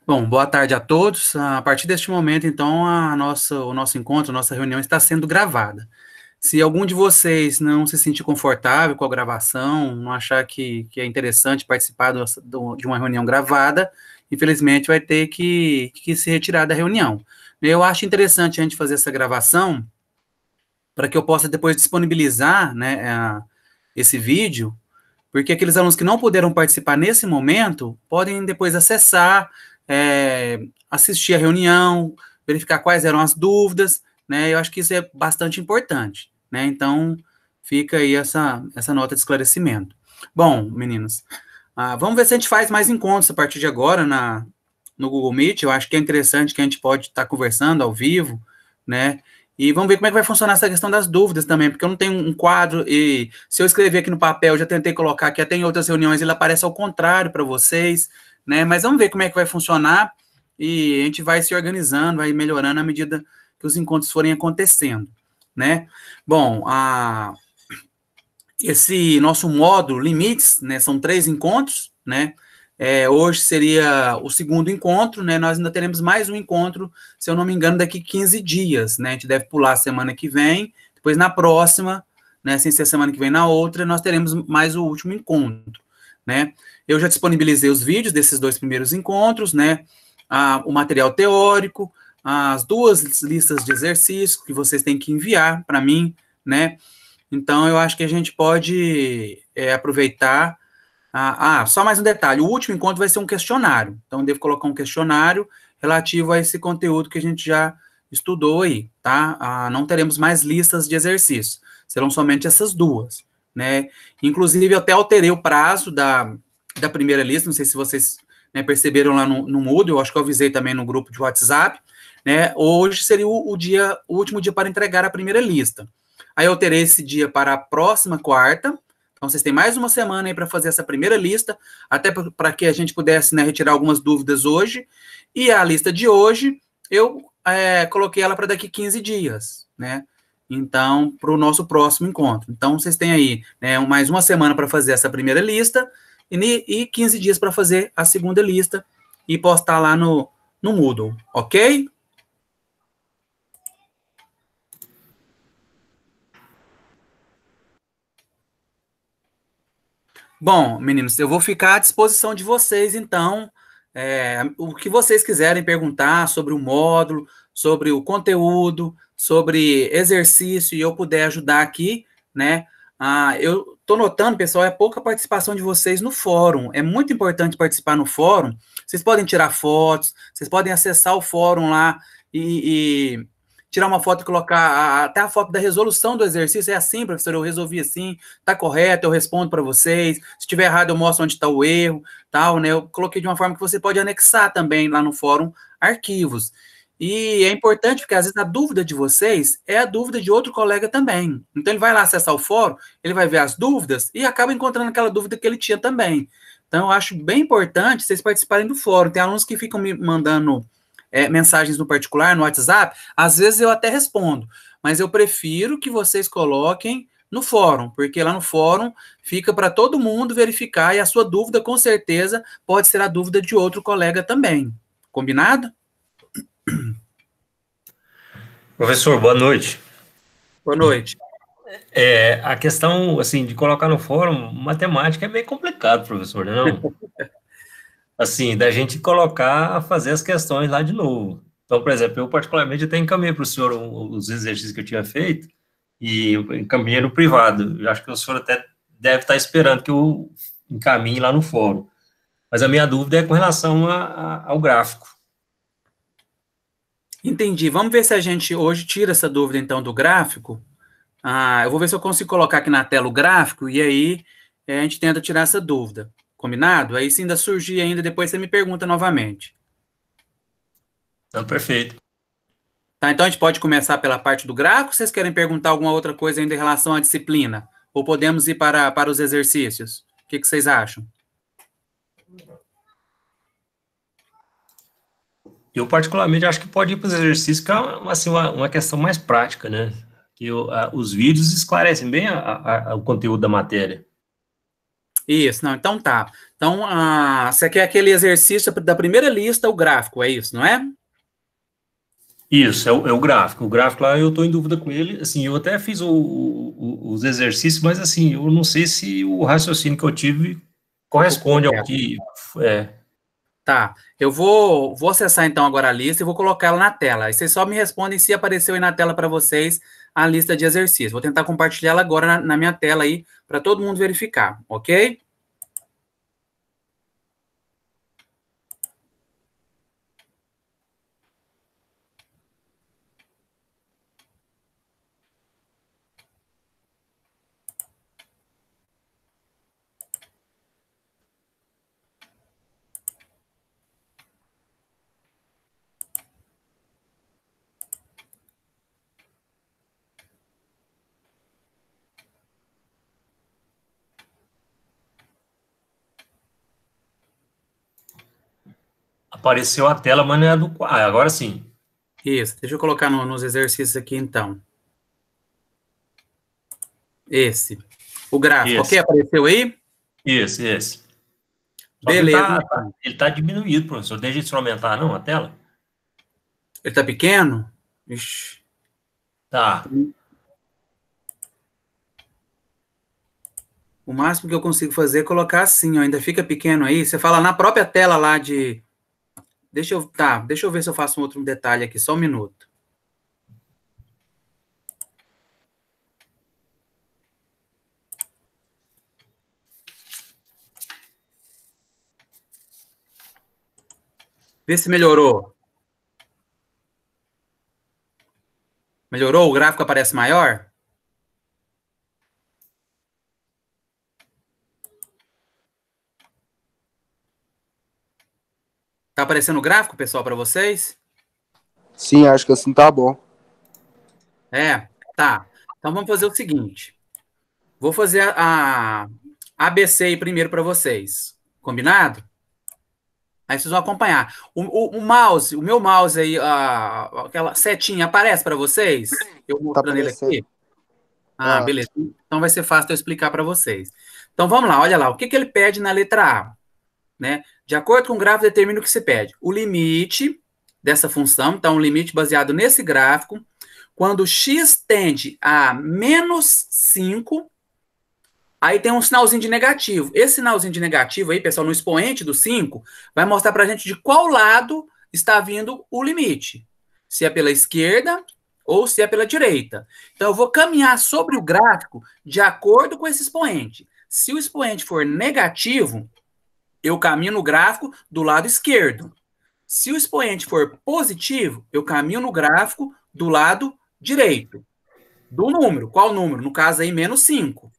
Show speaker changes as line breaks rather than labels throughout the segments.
Bom, boa tarde a todos. A partir deste momento, então, o nosso encontro, a nossa reunião está sendo gravada. Se algum de vocês não se sentir confortável com a gravação, não achar que é interessante participar de uma reunião gravada, infelizmente vai ter que se retirar da reunião. Eu acho interessante a gente fazer essa gravação para que eu possa depois disponibilizar, né, esse vídeo, porque aqueles alunos que não puderam participar nesse momento podem depois acessar, assistir a reunião, verificar quais eram as dúvidas, né? Eu acho que isso é bastante importante, né? Então, fica aí essa nota de esclarecimento. Bom, meninos, vamos ver se a gente faz mais encontros a partir de agora no Google Meet. Eu acho que é interessante que a gente pode estar conversando ao vivo, né? E vamos ver como é que vai funcionar essa questão das dúvidas também, porque eu não tenho um quadro, e se eu escrever aqui no papel, já tentei colocar aqui, até em outras reuniões, ele aparece ao contrário para vocês, né? Mas vamos ver como é que vai funcionar, e a gente vai se organizando, vai melhorando à medida que os encontros forem acontecendo, né? Bom, esse nosso módulo limites, né, são 3 encontros, né? Hoje seria o segundo encontro, né? Nós ainda teremos mais um encontro, se eu não me engano, daqui 15 dias, né? A gente deve pular a semana que vem, depois na próxima, né? Sem ser semana que vem na outra, nós teremos mais o último encontro, né? Eu já disponibilizei os vídeos desses 2 primeiros encontros, né? O material teórico, as 2 listas de exercícios que vocês têm que enviar para mim, né? Então, eu acho que a gente pode aproveitar. Só mais um detalhe: o último encontro vai ser um questionário. Então, eu devo colocar um questionário relativo a esse conteúdo que a gente já estudou aí, tá? Não teremos mais listas de exercícios, serão somente essas 2, né? Inclusive, eu até alterei o prazo da primeira lista, não sei se vocês, né, perceberam lá no Moodle, eu acho que eu avisei também no grupo de WhatsApp, né? Hoje seria o último dia para entregar a primeira lista. Aí eu terei esse dia para a próxima quarta. Então, vocês têm mais uma semana aí para fazer essa primeira lista, até para que a gente pudesse, né, retirar algumas dúvidas hoje. E a lista de hoje, eu coloquei ela para daqui 15 dias, né? Então, para o nosso próximo encontro. Então, vocês têm aí, né, mais uma semana para fazer essa primeira lista e 15 dias para fazer a segunda lista e postar lá no Moodle, ok? Bom, meninos, eu vou ficar à disposição de vocês, então, o que vocês quiserem perguntar sobre o módulo, sobre o conteúdo, sobre exercício, e eu puder ajudar aqui, né? Eu estou notando, pessoal, é pouca participação de vocês no fórum. É muito importante participar no fórum. Vocês podem tirar fotos, vocês podem acessar o fórum lá e tirar uma foto e colocar até a foto da resolução do exercício. É assim, professor, eu resolvi assim, tá correto, eu respondo para vocês. Se estiver errado, eu mostro onde está o erro, tal, né? Eu coloquei de uma forma que você pode anexar também lá no fórum arquivos. E é importante porque às vezes a dúvida de vocês é a dúvida de outro colega também. Então ele vai lá acessar o fórum, ele vai ver as dúvidas e acaba encontrando aquela dúvida que ele tinha também. Então eu acho bem importante vocês participarem do fórum. Tem alunos que ficam me mandando mensagens no particular, no WhatsApp, às vezes eu até respondo, mas eu prefiro que vocês coloquem no fórum, porque lá no fórum fica para todo mundo verificar e a sua dúvida, com certeza, pode ser a dúvida de outro colega também. Combinado?
Professor, boa noite.
Boa noite.
A questão, assim, de colocar no fórum, matemática é bem complicado, professor, não? Assim, da gente colocar, fazer as questões lá de novo. Então, por exemplo, eu particularmente até encaminhei para o senhor os exercícios que eu tinha feito e eu encaminhei no privado. Eu acho que o senhor até deve estar esperando que eu encaminhe lá no fórum. Mas a minha dúvida é com relação ao gráfico.
Entendi. Vamos ver se a gente hoje tira essa dúvida, então, do gráfico. Eu vou ver se eu consigo colocar aqui na tela o gráfico e aí a gente tenta tirar essa dúvida. Combinado? Aí, se ainda surgir ainda, depois você me pergunta novamente.
Então, perfeito.
Tá, então a gente pode começar pela parte do gráfico, vocês querem perguntar alguma outra coisa ainda em relação à disciplina? Ou podemos ir para os exercícios? O que vocês acham?
Eu, particularmente, acho que pode ir para os exercícios, que é assim, uma questão mais prática, né? Que os vídeos esclarecem bem o conteúdo da matéria.
Isso, não, então tá. Então, você quer aquele exercício da primeira lista, o gráfico, é isso, não é?
Isso, é o gráfico. O gráfico lá eu estou em dúvida com ele. Assim, eu até fiz os exercícios, mas assim, eu não sei se o raciocínio que eu tive
Ficou
corresponde ao
correto.
que é.
Tá, eu vou acessar então agora a lista e vou colocar ela na tela. Aí vocês só me respondem se apareceu aí na tela para vocês a lista de exercícios. Vou tentar compartilhar ela agora na minha tela aí, para todo mundo verificar, ok?
Apareceu a tela, mas não é a do. Agora sim.
Isso, deixa eu colocar nos exercícios aqui então. Esse. O gráfico, ok?
Esse,
Apareceu aí?
esse. Só que
Beleza, então.
ele tá diminuído, professor. Deixa de aumentar, não, a tela?
Ele tá pequeno? Ixi.
Tá.
O máximo que eu consigo fazer é colocar assim, ó, ainda fica pequeno aí. Você fala na própria tela lá de. Deixa eu ver se eu faço um outro detalhe aqui, só um minuto. Vê se melhorou. Melhorou? O gráfico aparece maior? Tá aparecendo o gráfico, pessoal, para vocês?
Sim, acho que assim tá bom.
É, tá. Então vamos fazer o seguinte. Vou fazer a ABC aí primeiro para vocês. Combinado? Aí vocês vão acompanhar. O mouse, o meu mouse aí, aquela setinha aparece para vocês? Eu
Tá
mostrando ele
aparecendo.
aqui? Ah,
Tá.
beleza. Então vai ser fácil eu explicar para vocês. Então vamos lá, olha lá. O que que ele pede na letra A? Né? De acordo com o gráfico, determina o que se pede. O limite dessa função, então, um limite baseado nesse gráfico, quando x tende a -5, aí tem um sinalzinho de negativo. Esse sinalzinho de negativo aí, pessoal, no expoente do 5, vai mostrar para a gente de qual lado está vindo o limite. Se é pela esquerda ou se é pela direita. Então, eu vou caminhar sobre o gráfico de acordo com esse expoente. Se o expoente for negativo, eu caminho no gráfico do lado esquerdo. Se o expoente for positivo, eu caminho no gráfico do lado direito. Do número. Qual número? No caso aí, -5.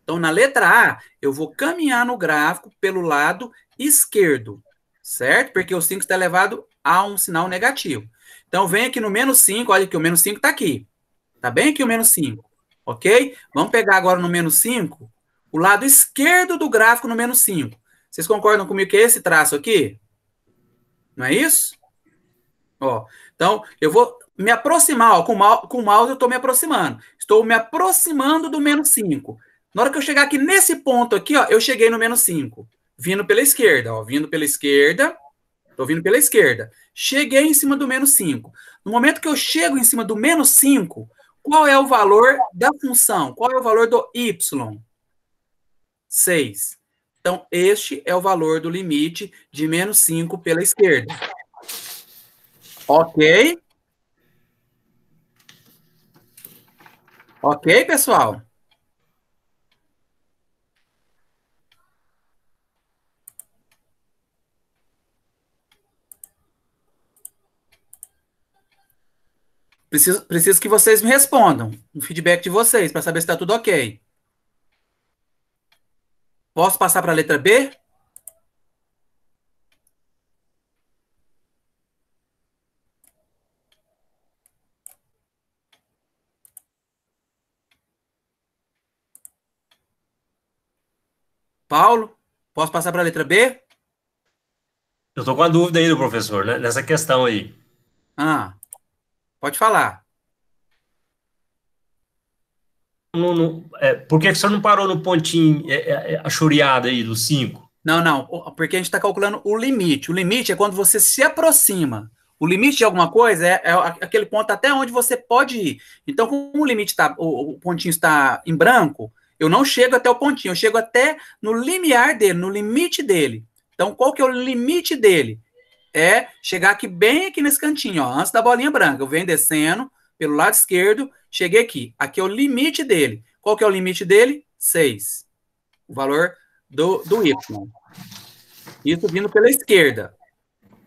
Então, na letra A, eu vou caminhar no gráfico pelo lado esquerdo, certo? Porque o 5 está elevado a um sinal negativo. Então, vem aqui no -5, olha que o -5 está aqui. Está bem aqui o -5, ok? Vamos pegar agora no -5, o lado esquerdo do gráfico no -5. Vocês concordam comigo que é esse traço aqui? Não é isso? Ó, então, eu vou me aproximar, ó, com o mouse eu estou me aproximando. Estou me aproximando do -5. Na hora que eu chegar aqui nesse ponto aqui, ó, eu cheguei no -5. Vindo pela esquerda, ó, vindo pela esquerda. Estou vindo pela esquerda. Cheguei em cima do -5. No momento que eu chego em cima do -5, qual é o valor da função? Qual é o valor do y? 6. Então, este é o valor do limite de -5 pela esquerda. Ok? Ok, pessoal? Preciso que vocês me respondam. Um feedback de vocês, para saber se está tudo ok. Posso passar para a letra B? Paulo? Posso passar para a letra B?
Eu estou com a dúvida aí do professor, né, nessa questão aí.
Ah, pode falar.
Por que que o senhor não parou no pontinho achoreado aí, do 5?
Não, porque a gente está calculando o limite. O limite é quando você se aproxima. O limite de alguma coisa é aquele ponto até onde você pode ir. Então, como o limite está, o pontinho está em branco, eu não chego até o pontinho, eu chego até no limiar dele, no limite dele. Então, qual que é o limite dele? É chegar aqui, bem aqui nesse cantinho, ó, antes da bolinha branca. Eu venho descendo pelo lado esquerdo, cheguei aqui. Aqui é o limite dele. Qual que é o limite dele? 6. O valor do Y. Isso vindo pela esquerda,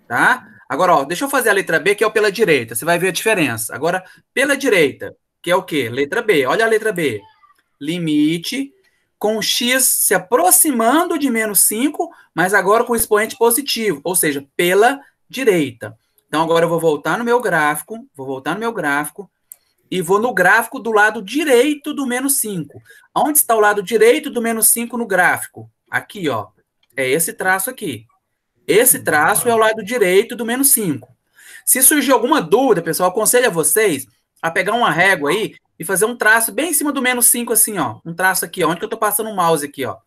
tá? Agora, ó, deixa eu fazer a letra B, que é o pela direita. Você vai ver a diferença. Agora, pela direita, que é o quê? Letra B. Olha a letra B. Limite com x se aproximando de menos 5, mas agora com expoente positivo, ou seja, pela direita. Então, agora eu vou voltar no meu gráfico, e vou no gráfico do lado direito do menos 5. Onde está o lado direito do menos 5 no gráfico? Aqui, ó. É esse traço aqui. Esse traço é o lado direito do menos 5. Se surgir alguma dúvida, pessoal, aconselho a vocês a pegar uma régua aí e fazer um traço bem em cima do menos 5, assim, ó. Um traço aqui, ó, onde que eu tô passando o mouse aqui, ó.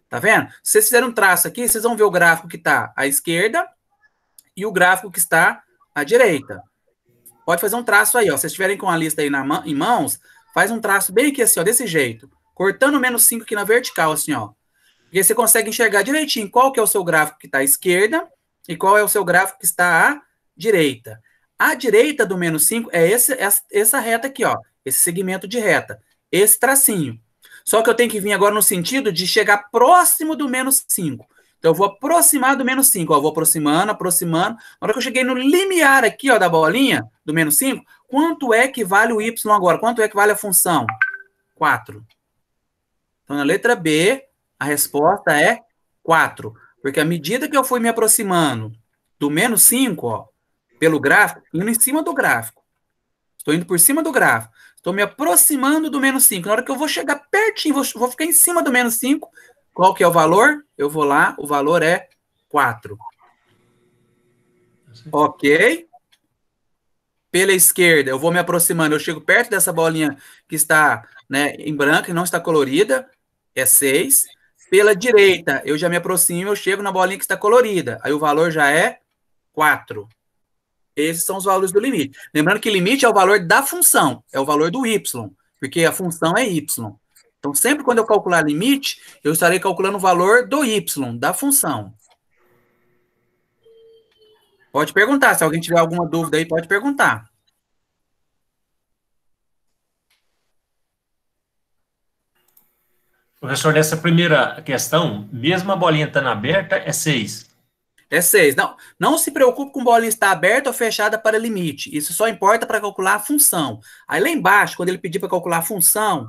Tá vendo? Se vocês fizerem um traço aqui, vocês vão ver o gráfico que está à esquerda e o gráfico que está à direita. Pode fazer um traço aí, ó. Se vocês estiverem com a lista aí em mãos, faz um traço bem aqui, assim, ó, desse jeito. Cortando o menos 5 aqui na vertical, assim, ó. Porque você consegue enxergar direitinho qual que é o seu gráfico que está à esquerda e qual é o seu gráfico que está à direita. A direita do menos 5 é essa reta aqui, ó. Esse segmento de reta. Esse tracinho. Só que eu tenho que vir agora no sentido de chegar próximo do menos 5. Então, eu vou aproximar do menos 5. Ó, eu vou aproximando. Na hora que eu cheguei no limiar aqui, ó, da bolinha, do menos 5, quanto é que vale o y agora? Quanto é que vale a função? 4. Então, na letra B, a resposta é 4. Porque à medida que eu fui me aproximando do menos 5, ó, pelo gráfico, indo em cima do gráfico. Estou indo por cima do gráfico. Estou me aproximando do menos 5. Na hora que eu vou chegar pertinho, vou ficar em cima do menos 5, qual que é o valor? Eu vou lá, o valor é 4. Ok? Pela esquerda, eu vou me aproximando, eu chego perto dessa bolinha que está, né, em branco e não está colorida, é 6. Pela direita, eu já me aproximo, eu chego na bolinha que está colorida, aí o valor já é 4. Esses são os valores do limite. Lembrando que limite é o valor da função, é o valor do y, porque a função é y. Então, sempre quando eu calcular limite, eu estarei calculando o valor do y, da função. Pode perguntar, se alguém tiver alguma dúvida aí, pode perguntar.
Professor, nessa primeira questão, mesmo a bolinha estando aberta, é 6.
É 6. Não se preocupe com bolinha estar aberta ou fechada para limite. Isso só importa para calcular a função. Aí lá embaixo, quando ele pedir para calcular a função,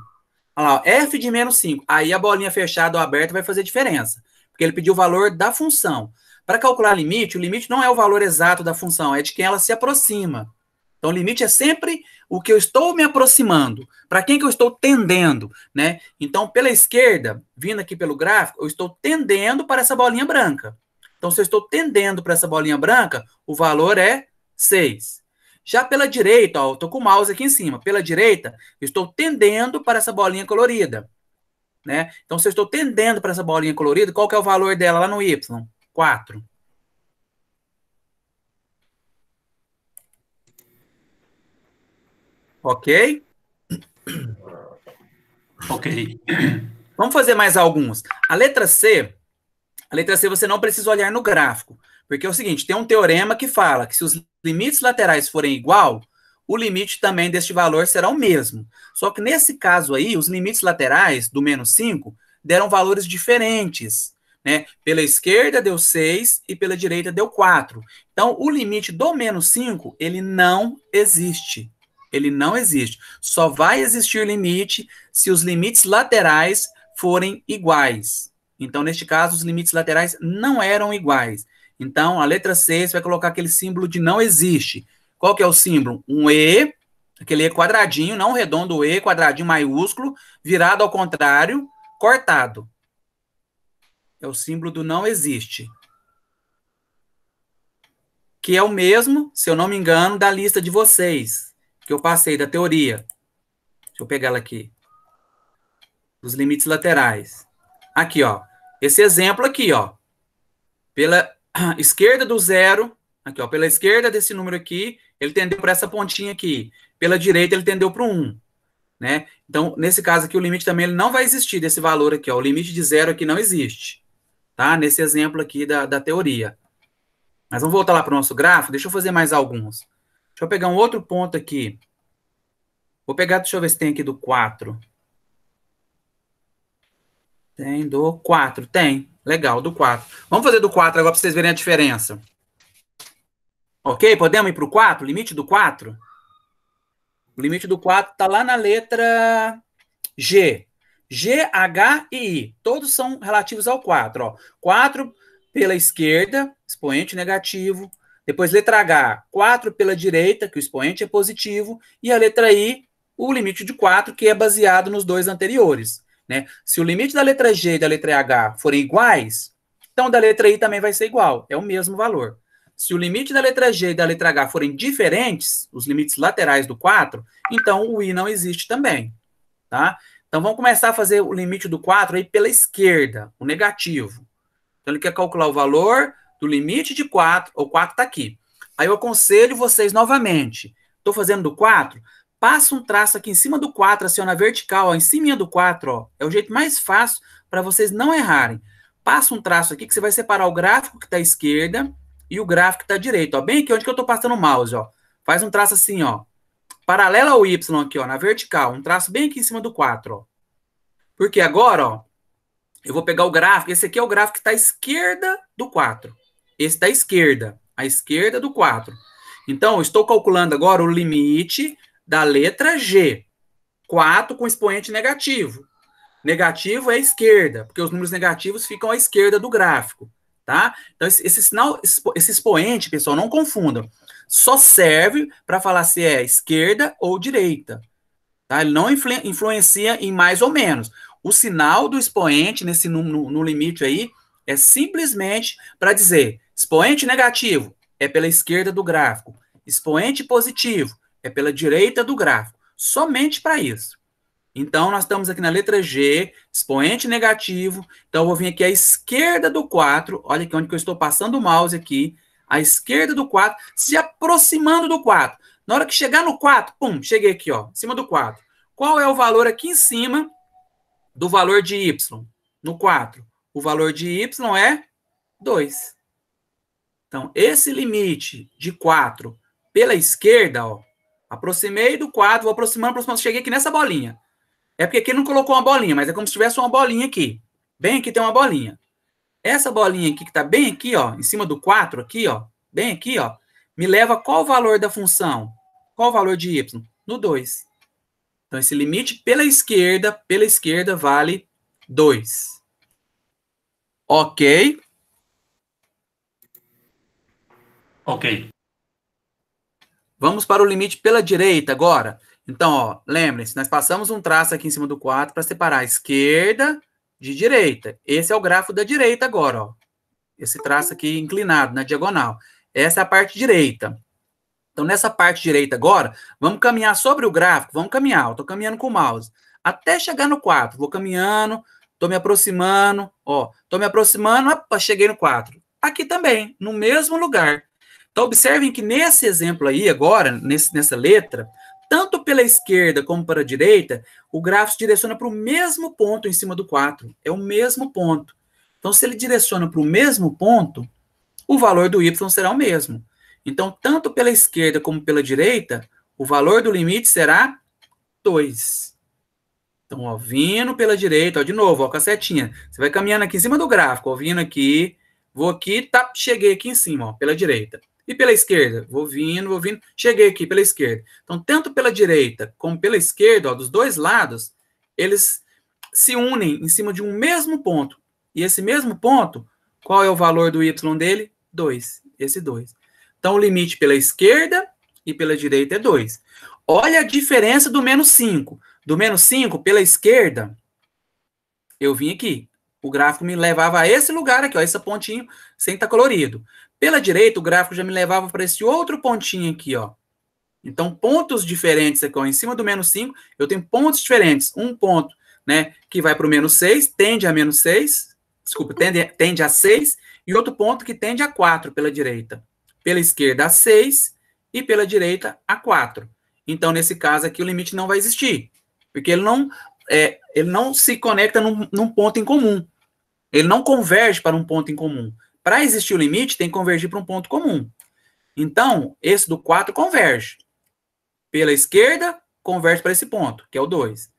olha lá, ó, f de menos 5. Aí a bolinha fechada ou aberta vai fazer diferença. Porque ele pediu o valor da função. Para calcular limite, o limite não é o valor exato da função, é de quem ela se aproxima. Então, o limite é sempre o que eu estou me aproximando. Para quem que eu estou tendendo, né? Então, pela esquerda, vindo aqui pelo gráfico, eu estou tendendo para essa bolinha branca. Então, se eu estou tendendo para essa bolinha branca, o valor é 6. Já pela direita, ó, eu estou com o mouse aqui em cima. Pela direita, eu estou tendendo para essa bolinha colorida. Né? Então, se eu estou tendendo para essa bolinha colorida, qual que é o valor dela lá no Y? 4. Ok?
Ok.
Vamos fazer mais alguns. A letra C você não precisa olhar no gráfico, porque é o seguinte, tem um teorema que fala que se os limites laterais forem igual, o limite também deste valor será o mesmo. Só que nesse caso aí, os limites laterais do menos 5 deram valores diferentes. Né? Pela esquerda deu 6 e pela direita deu 4. Então, o limite do menos 5, ele não existe. Ele não existe. Só vai existir limite se os limites laterais forem iguais. Então, neste caso, os limites laterais não eram iguais. Então, a letra C, você vai colocar aquele símbolo de não existe. Qual que é o símbolo? Um E, aquele E quadradinho, não redondo, o E, quadradinho maiúsculo, virado ao contrário, cortado. É o símbolo do não existe. Que é o mesmo, se eu não me engano, da lista de vocês, que eu passei da teoria. Deixa eu pegar ela aqui. Os limites laterais. Aqui, ó. Esse exemplo aqui, ó. Pela esquerda do zero, aqui, ó. Pela esquerda desse número aqui, ele tendeu para essa pontinha aqui. Pela direita, ele tendeu para o 1. Né? Então, nesse caso aqui, o limite também ele não vai existir desse valor aqui, ó. O limite de zero aqui não existe. Tá? Nesse exemplo aqui da teoria. Mas vamos voltar lá para o nosso gráfico. Deixa eu fazer mais alguns. Deixa eu pegar um outro ponto aqui. Vou pegar, deixa eu ver se tem aqui do 4. Tem do 4, tem. Legal, do 4. Vamos fazer do 4 agora para vocês verem a diferença. Ok? Podemos ir para o 4? Limite do 4? O limite do 4 está lá na letra G. G, H e I. Todos são relativos ao 4. Ó. 4 pela esquerda, expoente negativo. Depois, letra H, 4 pela direita, que o expoente é positivo. E a letra I, o limite de 4, que é baseado nos dois anteriores. Né? Se o limite da letra G e da letra H forem iguais, então da letra I também vai ser igual. É o mesmo valor. Se o limite da letra G e da letra H forem diferentes, os limites laterais do 4, então o I não existe também. Tá? Então vamos começar a fazer o limite do 4 aí pela esquerda, o negativo. Então ele quer calcular o valor do limite de 4, o 4 está aqui. Aí eu aconselho vocês novamente. Estou fazendo do 4, passa um traço aqui em cima do 4, assim, ó, na vertical, ó, em cima do 4, ó. É o jeito mais fácil para vocês não errarem. Passa um traço aqui que você vai separar o gráfico que está à esquerda e o gráfico que está à direita, ó. Bem aqui onde que eu estou passando o mouse, ó. Faz um traço assim, ó. Paralelo ao Y aqui, ó, na vertical. Um traço bem aqui em cima do 4, ó. Porque agora, ó, eu vou pegar o gráfico. Esse aqui é o gráfico que está à esquerda do 4. Esse da esquerda. À esquerda do 4. Então, eu estou calculando agora o limite da letra G. 4 com expoente negativo. Negativo é a esquerda, porque os números negativos ficam à esquerda do gráfico. Tá? Então, esse sinal, esse expoente, pessoal, não confundam. Só serve para falar se é esquerda ou direita. Tá? Ele não influencia em mais ou menos. O sinal do expoente nesse no limite aí é simplesmente para dizer expoente negativo é pela esquerda do gráfico. Expoente positivo é pela direita do gráfico. Somente para isso. Então, nós estamos aqui na letra G, expoente negativo. Então, eu vou vir aqui à esquerda do 4. Olha aqui onde que eu estou passando o mouse aqui. À esquerda do 4, se aproximando do 4. Na hora que chegar no 4, pum, cheguei aqui, ó, em cima do 4. Qual é o valor aqui em cima do valor de Y? No 4. O valor de Y é 2. Então, esse limite de 4 pela esquerda, ó, aproximei do 4, vou aproximando, cheguei aqui nessa bolinha. É porque aqui não colocou uma bolinha, mas é como se tivesse uma bolinha aqui. Bem aqui tem uma bolinha. Essa bolinha aqui, que está bem aqui, ó, em cima do 4, aqui, ó, bem aqui, ó, me leva a qual o valor da função? Qual o valor de Y? No 2. Então, esse limite pela esquerda vale 2. Ok?
Ok.
Vamos para o limite pela direita agora. Então, ó, lembrem-se, nós passamos um traço aqui em cima do 4 para separar a esquerda de direita. Esse é o gráfico da direita agora, ó. Esse traço aqui inclinado, na diagonal. Essa é a parte direita. Então, nessa parte direita agora, vamos caminhar sobre o gráfico, vamos caminhar, estou caminhando com o mouse, até chegar no 4, vou caminhando, estou me aproximando, ó, estou me aproximando, opa, cheguei no 4. Aqui também, no mesmo lugar. Então, observem que nesse exemplo aí, agora, nessa letra, tanto pela esquerda como para a direita, o gráfico se direciona para o mesmo ponto em cima do 4. É o mesmo ponto. Então, se ele direciona para o mesmo ponto, o valor do Y será o mesmo. Então, tanto pela esquerda como pela direita, o valor do limite será 2. Então, ó, vindo pela direita, ó, de novo, ó, com a setinha. Você vai caminhando aqui em cima do gráfico, ó, vindo aqui, vou aqui, tá, cheguei aqui em cima, ó, pela direita. E pela esquerda, vou vindo, cheguei aqui pela esquerda. Então, tanto pela direita como pela esquerda, ó, dos dois lados, eles se unem em cima de um mesmo ponto. E esse mesmo ponto, qual é o valor do Y dele? 2. Esse 2. Então, o limite pela esquerda e pela direita é 2. Olha a diferença do menos 5. Do menos 5, pela esquerda, eu vim aqui. O gráfico me levava a esse lugar aqui, ó, esse pontinho sem estar colorido. Pela direita, o gráfico já me levava para esse outro pontinho aqui, ó. Então, pontos diferentes aqui, ó, em cima do menos 5, eu tenho pontos diferentes. Um ponto né, que vai para o menos 6, tende a menos 6, desculpa, tende a 6, e outro ponto que tende a 4 pela direita. Pela esquerda, a 6, e pela direita, a 4. Então, nesse caso aqui, o limite não vai existir, porque ele não se conecta num ponto em comum. Ele não converge para um ponto em comum. Para existir o limite, tem que convergir para um ponto comum. Então, esse do 4 converge. Pela esquerda, converge para esse ponto, que é o 2.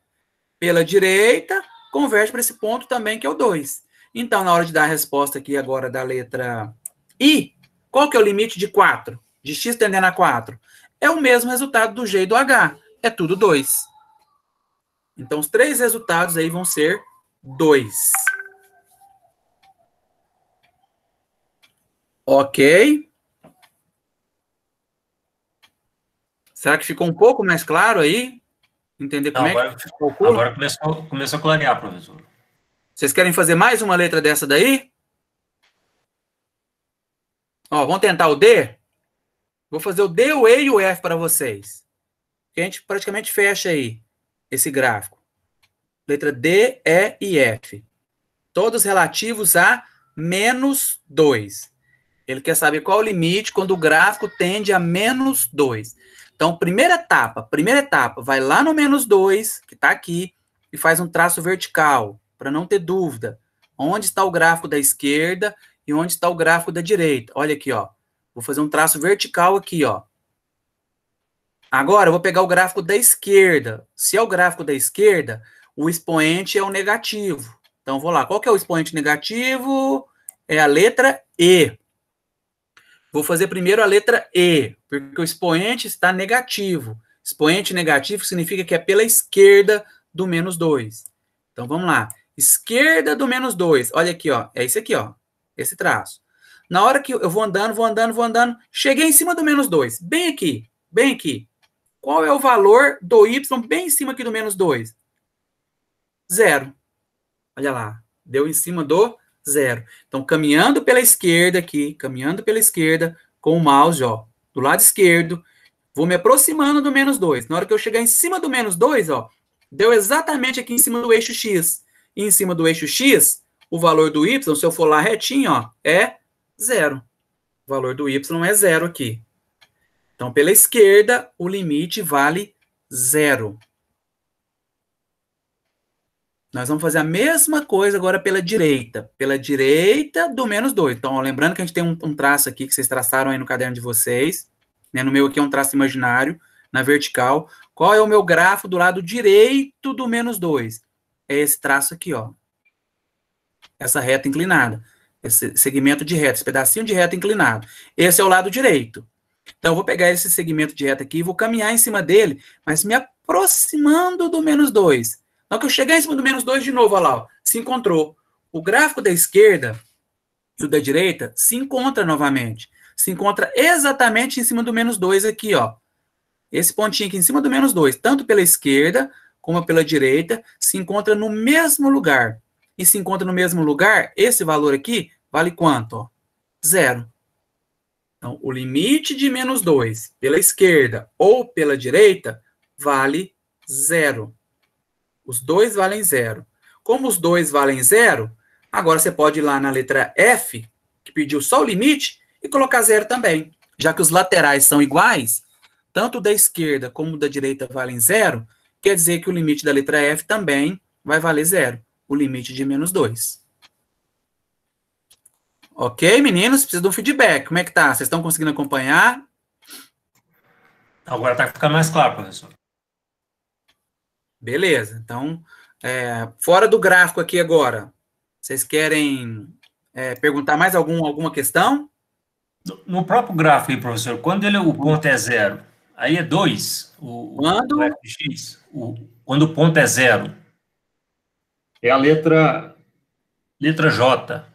Pela direita, converge para esse ponto também, que é o 2. Então, na hora de dar a resposta aqui agora da letra I, qual que é o limite de 4? De x tendendo a 4? É o mesmo resultado do G e do H. É tudo 2. Então, os 3 resultados aí vão ser 2. Ok. Será que ficou um pouco mais claro aí? Entender como é que se calcula?
Agora começou a clarear, professor.
Vocês querem fazer mais uma letra dessa daí? Ó, vamos tentar o D? Vou fazer o D, o E e o F para vocês. A gente praticamente fecha aí esse gráfico. Letra D, E e F. Todos relativos a menos 2. Ele quer saber qual é o limite quando o gráfico tende a menos 2. Então, primeira etapa, vai lá no menos 2, que está aqui, e faz um traço vertical, para não ter dúvida. Onde está o gráfico da esquerda e onde está o gráfico da direita. Olha aqui, ó. Vou fazer um traço vertical aqui, ó. Agora, eu vou pegar o gráfico da esquerda. Se é o gráfico da esquerda, o expoente é o negativo. Então, vou lá. Qual que é o expoente negativo? É a letra E. Vou fazer primeiro a letra E, porque o expoente está negativo. Expoente negativo significa que é pela esquerda do menos 2. Então, vamos lá. Esquerda do menos 2. Olha aqui, ó. É esse aqui, ó. Esse traço. Na hora que eu vou andando, cheguei em cima do menos 2. Bem aqui, bem aqui. Qual é o valor do y bem em cima aqui do menos 2? 0. Olha lá. Deu em cima do 0. Então, caminhando pela esquerda aqui, com o mouse, ó, do lado esquerdo, vou me aproximando do menos 2. Na hora que eu chegar em cima do menos 2, ó, deu exatamente aqui em cima do eixo X. E em cima do eixo X, o valor do Y, se eu for lá retinho, ó, é 0. O valor do Y é 0 aqui. Então, pela esquerda, o limite vale 0. Nós vamos fazer a mesma coisa agora pela direita. Pela direita do menos 2. Então, ó, lembrando que a gente tem um traço aqui que vocês traçaram aí no caderno de vocês. Né? No meu aqui é um traço imaginário, na vertical. Qual é o meu grafo do lado direito do menos 2? É esse traço aqui, ó. Essa reta inclinada. Esse segmento de reta, esse pedacinho de reta inclinado. Esse é o lado direito. Então, eu vou pegar esse segmento de reta aqui e vou caminhar em cima dele, mas me aproximando do menos 2. Na hora que eu chegar em cima do menos 2 de novo, olha lá, ó, se encontrou. O gráfico da esquerda e o da direita se encontra novamente. Se encontra exatamente em cima do menos 2 aqui, ó. Esse pontinho aqui em cima do menos 2, tanto pela esquerda como pela direita, se encontra no mesmo lugar. E se encontra no mesmo lugar, esse valor aqui vale quanto? Ó? 0. Então, o limite de menos 2 pela esquerda ou pela direita vale 0. Os dois valem 0. Como os dois valem 0, agora você pode ir lá na letra F, que pediu só o limite, e colocar 0 também. Já que os laterais são iguais, tanto da esquerda como da direita valem 0, quer dizer que o limite da letra F também vai valer 0. O limite de menos 2. Ok, meninos? Precisa de um feedback. Como é que tá? Vocês estão conseguindo acompanhar?
Agora está ficando mais claro, professor.
Beleza. Então, fora do gráfico aqui agora, vocês querem perguntar mais alguma questão?
No próprio gráfico aí, professor, quando o ponto é 0, aí é 2,
Quando?
o fx, quando o ponto é 0, é a letra J.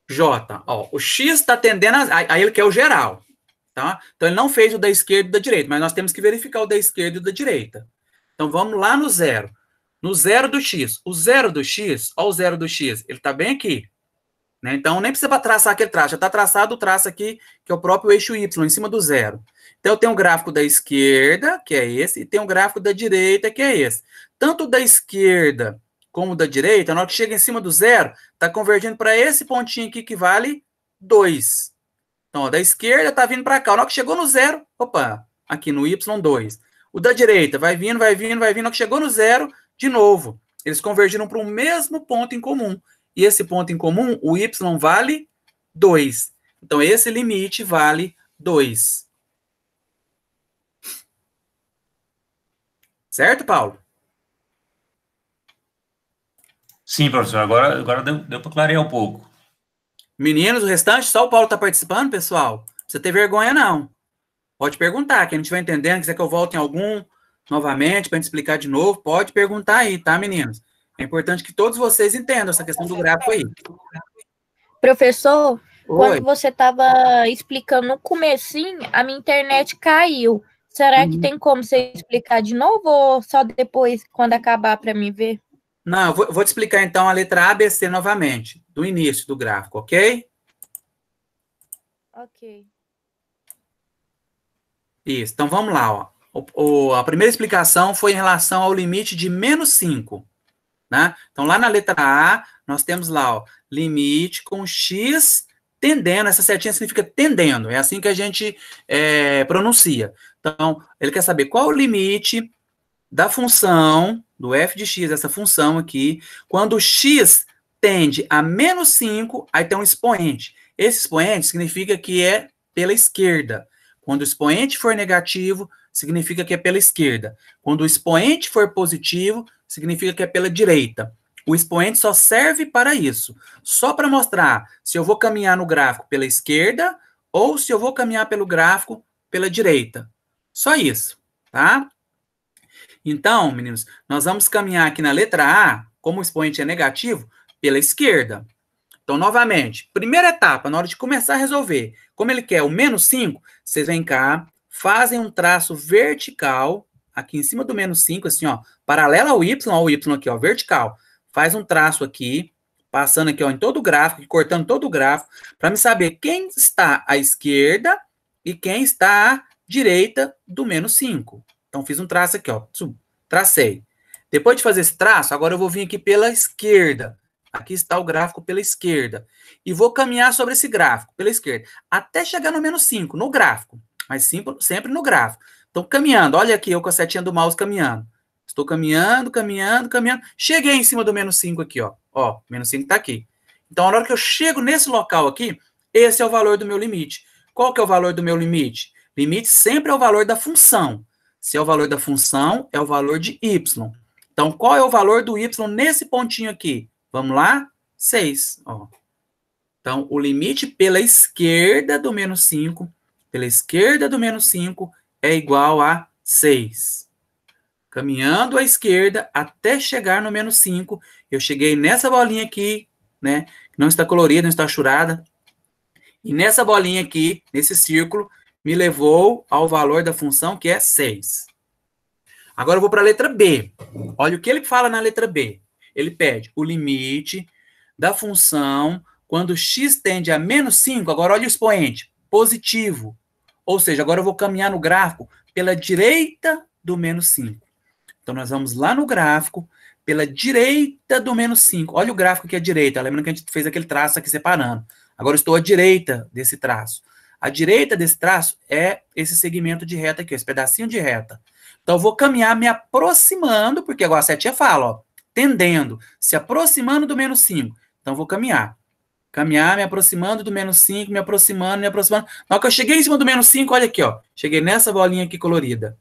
J. Ó, o X está tendendo a ele quer o geral. Tá? Então, ele não fez o da esquerda e da direita, mas nós temos que verificar o da esquerda e o da direita. Então, vamos lá no 0. No 0 do X. O 0 do X, ó o 0 do X, ele está bem aqui. né? Então, nem precisa traçar aquele traço, já está traçado o traço aqui, que é o próprio eixo Y, em cima do zero. Então, eu tenho um gráfico da esquerda, que é esse, e tem um gráfico da direita, que é esse. Tanto da esquerda como da direita, na hora que chega em cima do zero, está convergindo para esse pontinho aqui, que vale 2. Então, ó, da esquerda está vindo para cá. Na hora que chegou no zero, opa, aqui no Y2. O da direita vai vindo, vai vindo, vai vindo. Na hora que chegou no zero, de novo. Eles convergiram para o mesmo ponto em comum. E esse ponto em comum, o Y vale 2. Então, esse limite vale 2. Certo, Paulo?
Sim, professor, agora deu para clarear um pouco.
Meninos, o restante, só o Paulo está participando, pessoal? Não precisa ter vergonha, não. Pode perguntar, quem não estiver entendendo, quiser que eu volte em algum novamente para a gente explicar de novo, pode perguntar aí, tá, meninos? É importante que todos vocês entendam essa questão do gráfico aí.
Professor,
Oi.
quando você estava explicando no comecinho, a minha internet caiu. Será que tem como você explicar de novo ou só depois, quando acabar, para mim ver?
Não, eu vou te explicar então a letra ABC novamente, do início do gráfico, ok?
Ok.
Isso, então vamos lá, ó. A primeira explicação foi em relação ao limite de menos 5, né? Então, lá na letra A, nós temos lá, ó, limite com x tendendo, essa setinha significa tendendo, é assim que a gente pronuncia. Então, ele quer saber qual o limite da função, do f de x, essa função aqui, quando x tende a menos 5, aí tem um expoente. Esse expoente significa que é pela esquerda. Quando o expoente for negativo, significa que é pela esquerda. Quando o expoente for positivo, significa que é pela direita. O expoente só serve para isso, só para mostrar se eu vou caminhar no gráfico pela esquerda ou se eu vou caminhar pelo gráfico pela direita. Só isso, tá? Então, meninos, nós vamos caminhar aqui na letra A, como o expoente é negativo, pela esquerda. Então, novamente, primeira etapa, na hora de começar a resolver, como ele quer o menos 5, vocês vêm cá, fazem um traço vertical, aqui em cima do menos 5, assim, ó, paralelo ao Y aqui, ó, vertical. Faz um traço aqui, passando aqui, ó, em todo o gráfico, cortando todo o gráfico, para me saber quem está à esquerda e quem está à direita do menos 5. Então, fiz um traço aqui, ó, tracei. Depois de fazer esse traço, agora eu vou vir aqui pela esquerda. Aqui está o gráfico pela esquerda. E vou caminhar sobre esse gráfico, pela esquerda, até chegar no menos 5, no gráfico. Mas sempre no gráfico. Então, caminhando, olha aqui, eu com a setinha do mouse caminhando. Estou caminhando, caminhando, caminhando. Cheguei em cima do menos 5 aqui, ó. Ó, menos 5 está aqui. Então, na hora que eu chego nesse local aqui, esse é o valor do meu limite. Qual que é o valor do meu limite? Limite sempre é o valor da função. Se é o valor da função, é o valor de y. Então, qual é o valor do y nesse pontinho aqui? Vamos lá? 6. Ó. Então, o limite pela esquerda do menos 5, pela esquerda do menos 5, é igual a 6. Caminhando à esquerda até chegar no menos 5, eu cheguei nessa bolinha aqui, né? Não está colorida, não está achurada. E nessa bolinha aqui, nesse círculo, me levou ao valor da função, que é 6. Agora eu vou para a letra B. Olha o que ele fala na letra B. Ele pede o limite da função quando x tende a menos 5. Agora olha o expoente, positivo. Ou seja, agora eu vou caminhar no gráfico pela direita do menos 5. Então, nós vamos lá no gráfico pela direita do menos 5. Olha o gráfico aqui à direita. Lembrando que a gente fez aquele traço aqui separando. Agora eu estou à direita desse traço. A direita desse traço é esse segmento de reta aqui, esse pedacinho de reta. Então, eu vou caminhar me aproximando, porque agora a setinha fala, ó, tendendo, se aproximando do menos 5. Então, eu vou caminhar. Caminhar, me aproximando do menos 5, me aproximando, me aproximando. Na hora que eu cheguei em cima do menos 5, olha aqui, ó. Cheguei nessa bolinha aqui colorida.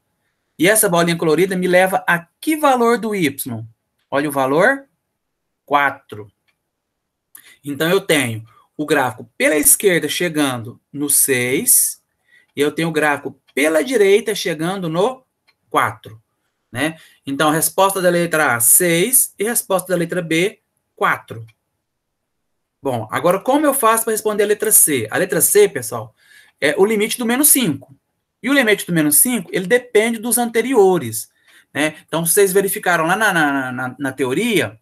E essa bolinha colorida me leva a que valor do y? Olha o valor, 4. Então, eu tenho o gráfico pela esquerda chegando no 6, e eu tenho o gráfico pela direita chegando no 4. Né? Então, a resposta da letra A, 6, e a resposta da letra B, 4. Bom, agora como eu faço para responder a letra C? A letra C, pessoal, é o limite do menos 5. E o limite do menos 5, ele depende dos anteriores. Né? Então, vocês verificaram lá na teoria,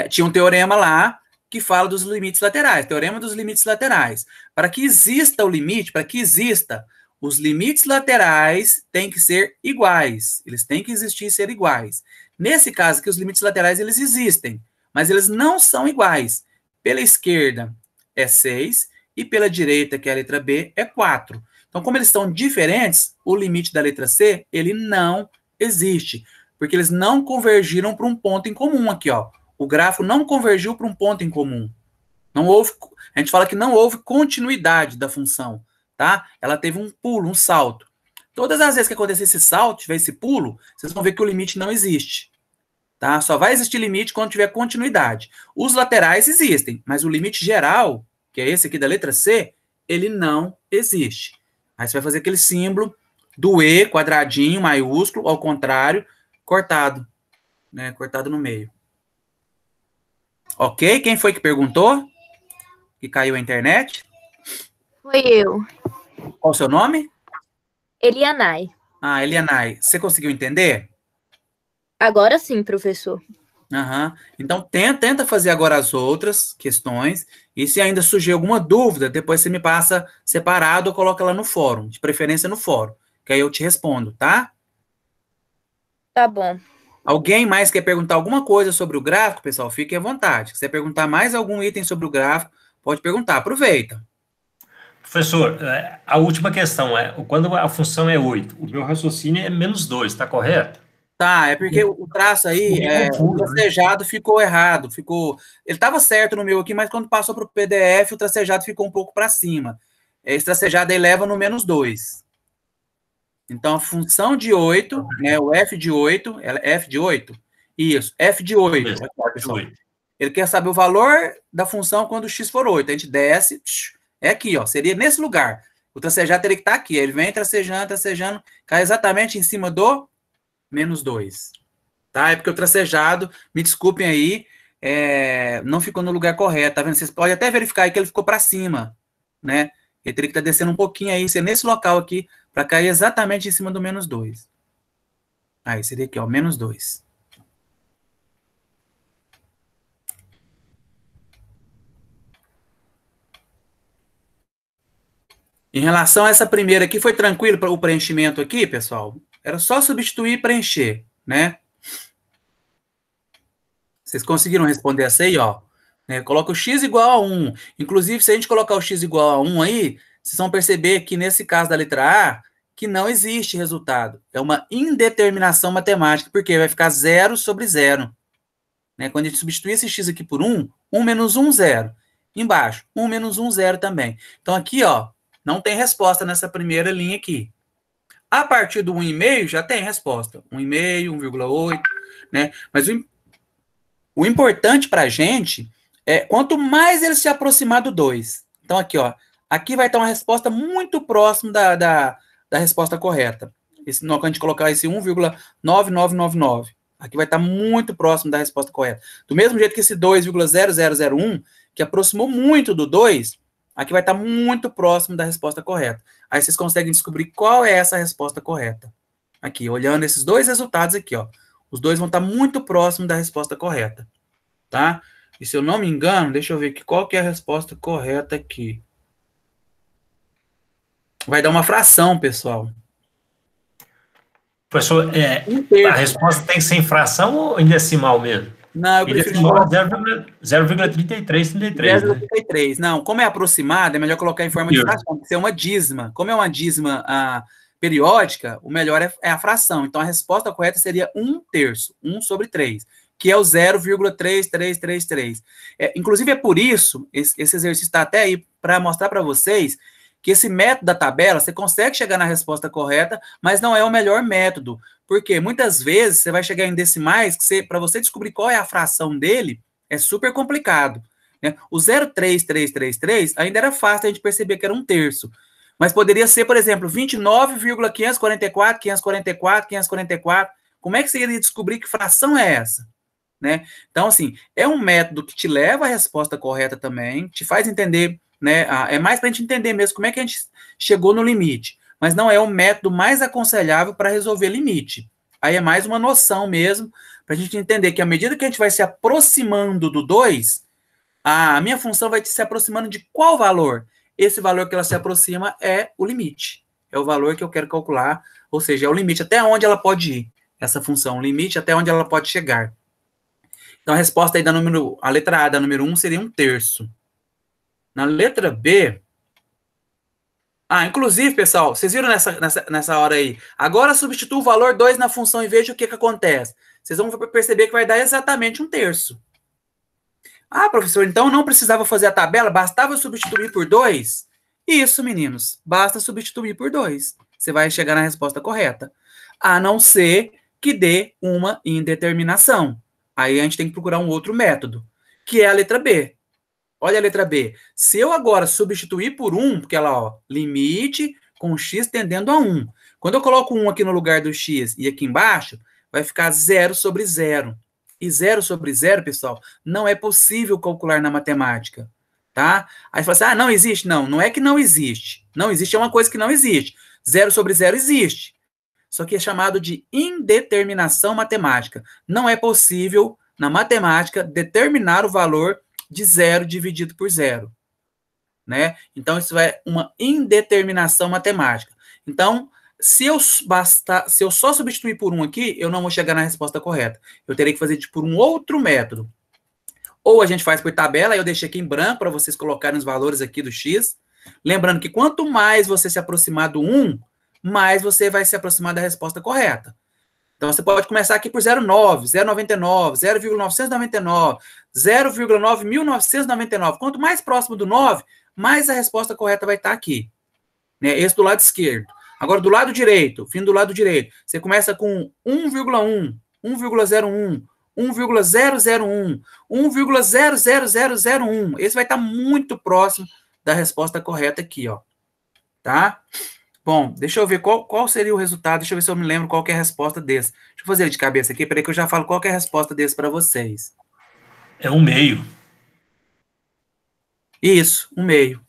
tinha um teorema lá, que fala dos limites laterais, teorema dos limites laterais. Para que exista o limite, para que exista, os limites laterais têm que ser iguais, eles têm que existir e ser iguais. Nesse caso aqui, os limites laterais, eles existem, mas eles não são iguais. Pela esquerda é 6 e pela direita, que é a letra B, é 4. Então, como eles estão diferentes, o limite da letra C, ele não existe, porque eles não convergiram para um ponto em comum aqui, ó. O gráfico não convergiu para um ponto em comum. Não houve, a gente fala que não houve continuidade da função, tá? Ela teve um pulo, um salto. Todas as vezes que acontecer esse salto, tiver esse pulo, vocês vão ver que o limite não existe, tá? Só vai existir limite quando tiver continuidade. Os laterais existem, mas o limite geral, que é esse aqui da letra C, ele não existe. Aí você vai fazer aquele símbolo do E, quadradinho, maiúsculo, ao contrário, cortado, né? Cortado no meio. Ok? Quem foi que perguntou? Que caiu a internet?
Foi eu.
Qual o seu nome?
Elianai.
Ah, Elianai. Você conseguiu entender?
Agora sim, professor.
Aham. Então, tenta fazer agora as outras questões. E se ainda surgir alguma dúvida, depois você me passa separado ou coloca lá no fórum. De preferência no fórum. Que aí eu te respondo, tá?
Tá bom.
Alguém mais quer perguntar alguma coisa sobre o gráfico, pessoal? Fique à vontade. Se você perguntar mais algum item sobre o gráfico, pode perguntar. Aproveita.
Professor, a última questão é, quando a função é 8, o meu raciocínio é -2, está correto?
Tá, é porque o traço aí, o tracejado ficou errado, ele estava certo no meu aqui, mas quando passou para o PDF, o tracejado ficou um pouco para cima. Esse tracejado aí leva no -2. Então, a função de 8, né, o f de 8, f de 8? Isso, f de 8. Aqui, pessoal. Ele quer saber o valor da função quando o x for 8. A gente desce, é aqui, ó, seria nesse lugar. O tracejado teria que estar aqui. Ele vem tracejando, cai exatamente em cima do -2. Tá? É porque o tracejado, me desculpem aí, não ficou no lugar correto, tá vendo? Vocês podem até verificar aí que ele ficou para cima, né? Ele teria que estar descendo um pouquinho aí, ser nesse local aqui, para cair exatamente em cima do -2. Aí, seria aqui, ó, -2. Em relação a essa primeira aqui, foi tranquilo para o preenchimento aqui, pessoal? Era só substituir e preencher, né? Vocês conseguiram responder essa aí, ó? Coloca o x igual a 1. Inclusive, se a gente colocar o x igual a 1 aí, vocês vão perceber que nesse caso da letra A, que não existe resultado. É uma indeterminação matemática, porque vai ficar 0 sobre 0. Né? Quando a gente substituir esse x aqui por 1, 1 menos 1, 0. Embaixo, 1 menos 1, 0 também. Então, aqui, ó, não tem resposta nessa primeira linha aqui. A partir do 1,5 já tem resposta. 1,5, 1,8, né? Mas o importante para a gente é quanto mais ele se aproximar do 2. Então, aqui, ó, aqui vai estar uma resposta muito próxima da resposta correta. Quando a gente colocar esse 1,9999, aqui vai estar muito próximo da resposta correta. Do mesmo jeito que esse 2,0001, que aproximou muito do 2, aqui vai estar muito próximo da resposta correta. Aí vocês conseguem descobrir qual é essa resposta correta. Aqui, olhando esses dois resultados aqui, ó. Os dois vão estar muito próximos da resposta correta. Tá? E se eu não me engano, deixa eu ver aqui, qual que é a resposta correta aqui. Vai dar uma fração, pessoal.
Professor, a resposta tem que ser em fração ou em decimal mesmo?
Não, eu prefiro...
0,3333.
0,33. Não, como é aproximada, é melhor colocar em forma de fração, porque é uma dízima. Como é uma dízima periódica, o melhor é a fração. Então, a resposta correta seria 1/3, 1 sobre 3, que é o 0,3333. Inclusive, é por isso, esse exercício está até aí para mostrar para vocês que esse método da tabela, você consegue chegar na resposta correta, mas não é o melhor método. Porque muitas vezes você vai chegar em decimais que para você descobrir qual é a fração dele, é super complicado. Né? O 0,3333 ainda era fácil a gente perceber que era 1/3. Mas poderia ser, por exemplo, 29,544, 544, 544. Como é que você iria descobrir que fração é essa? Né? Então, assim, é um método que te leva à resposta correta também, te faz entender, né? É mais para a gente entender mesmo como é que a gente chegou no limite. Mas não é o método mais aconselhável para resolver limite. Aí é mais uma noção mesmo, para a gente entender que à medida que a gente vai se aproximando do 2, A minha função vai se aproximando de qual valor? Esse valor que ela se aproxima é o limite. É o valor que eu quero calcular, ou seja, é o limite até onde ela pode ir, essa função, o limite até onde ela pode chegar. Então, a resposta aí a letra A da número 1 seria 1/3. Na letra B... inclusive, pessoal, vocês viram nessa hora aí? Agora substitua o valor 2 na função e veja o que acontece. Vocês vão perceber que vai dar exatamente 1/3. Professor, então não precisava fazer a tabela, bastava substituir por 2? Isso, meninos, basta substituir por 2. Você vai chegar na resposta correta. A não ser que dê uma indeterminação. Aí a gente tem que procurar um outro método, que é a letra B. Olha a letra B. Se eu agora substituir por 1, porque ela, ó, limite com x tendendo a 1. Quando eu coloco 1 aqui no lugar do x e aqui embaixo, vai ficar 0/0. E 0/0, pessoal, não é possível calcular na matemática, tá? Aí você fala assim, não existe. Não é que não existe. Não existe é uma coisa que não existe. 0/0 existe. Só que é chamado de indeterminação matemática. Não é possível, na matemática, determinar o valor de 0 dividido por 0. Né? Então, isso é uma indeterminação matemática. Então, se eu só substituir por 1 aqui, eu não vou chegar na resposta correta. Eu terei que fazer por um outro método. Ou a gente faz por tabela, eu deixei aqui em branco para vocês colocarem os valores aqui do x. Lembrando que quanto mais você se aproximar do 1, mais você vai se aproximar da resposta correta. Então, você pode começar aqui por 0,9, 0,99, 0,999, 0,9.999. Quanto mais próximo do 9, mais a resposta correta vai estar aqui. Né? Esse do lado esquerdo. Agora, do lado direito, fim do lado direito, você começa com 1,1, 1,01, 1,001, 1,00001. Esse vai estar muito próximo da resposta correta aqui, ó. Tá? Bom, deixa eu ver qual seria o resultado. Deixa eu ver se eu me lembro qual que é a resposta desse. Deixa eu fazer ele de cabeça aqui. Peraí que eu já falo qual que é a resposta desse para vocês.
É 1/2.
Isso, 1/2.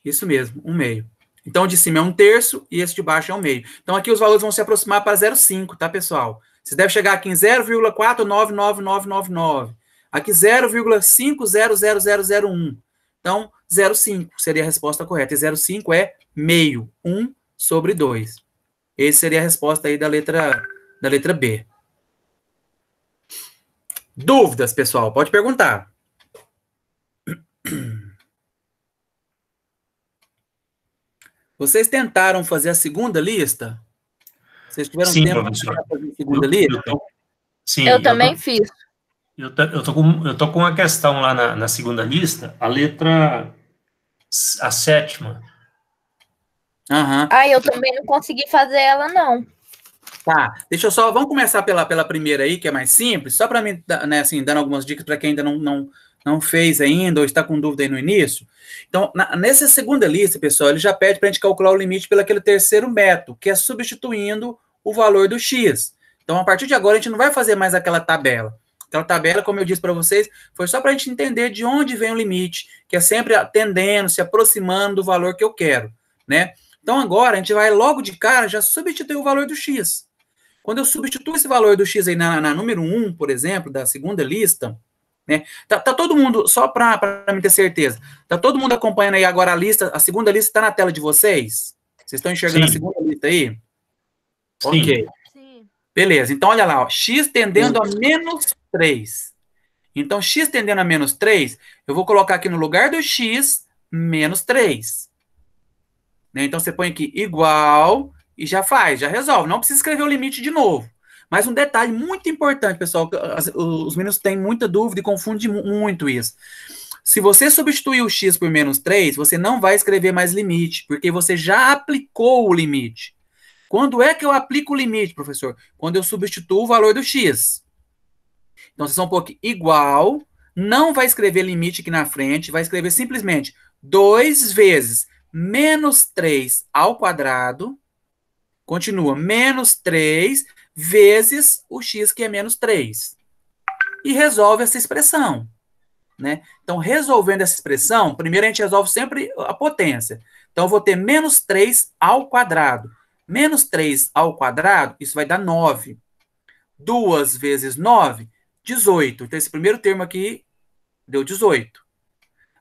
Isso mesmo, 1/2. Então, o de cima é 1/3 e esse de baixo é 1/2. Então, aqui os valores vão se aproximar para 0,5, tá, pessoal? Você deve chegar aqui em 0,499999. Aqui 0,5000001. Então, 0,5 seria a resposta correta. E 0,5 é meio, 1/2. Essa seria a resposta aí da letra B. Dúvidas, pessoal? Pode perguntar. Vocês tentaram fazer a segunda lista? Vocês tiveram tempo para fazer a segunda lista?
Sim,
eu também fiz.
Eu tô com uma questão lá na segunda lista, a 7ª.
Uhum.
Eu também não consegui fazer ela, não.
Tá, vamos começar pela primeira aí, que é mais simples, só para mim, né, assim, dando algumas dicas para quem ainda não fez ainda, ou está com dúvida aí no início. Então, nessa segunda lista, pessoal, ele já pede para a gente calcular o limite pelo aquele terceiro método, que é substituindo o valor do x. Então, a partir de agora, a gente não vai fazer mais aquela tabela. Aquela tabela, como eu disse para vocês, foi só para a gente entender de onde vem o limite, que é sempre tendendo, se aproximando do valor que eu quero, né? Então, agora, a gente vai logo de cara já substituir o valor do x. Quando eu substituo esse valor do x aí na número 1, por exemplo, da segunda lista, né? Tá todo mundo, só para me ter certeza, tá todo mundo acompanhando aí agora a lista, a segunda lista está na tela de vocês? Vocês estão enxergando a segunda lista aí?
Sim.
Ok.
Sim.
Beleza, então olha lá, ó, x tendendo a menos 3. Então, x tendendo a menos 3, eu vou colocar aqui no lugar do x, menos 3. Né? Então, você põe aqui igual e já resolve. Não precisa escrever o limite de novo. Mas um detalhe muito importante, pessoal, os meninos têm muita dúvida e confundem muito isso. Se você substituir o x por menos 3, você não vai escrever mais limite, porque você já aplicou o limite. Quando é que eu aplico o limite, professor? Quando eu substituo o valor do x. Então, vocês vão pôr aqui igual, não vai escrever limite aqui na frente, vai escrever simplesmente 2 vezes menos 3 ao quadrado, continua, menos 3 vezes o x, que é menos 3. E resolve essa expressão. Né? Então, resolvendo essa expressão, primeiro a gente resolve sempre a potência. Então, eu vou ter menos 3 ao quadrado. Menos 3 ao quadrado, isso vai dar 9. 2 vezes 9, 18. Então, esse primeiro termo aqui deu 18.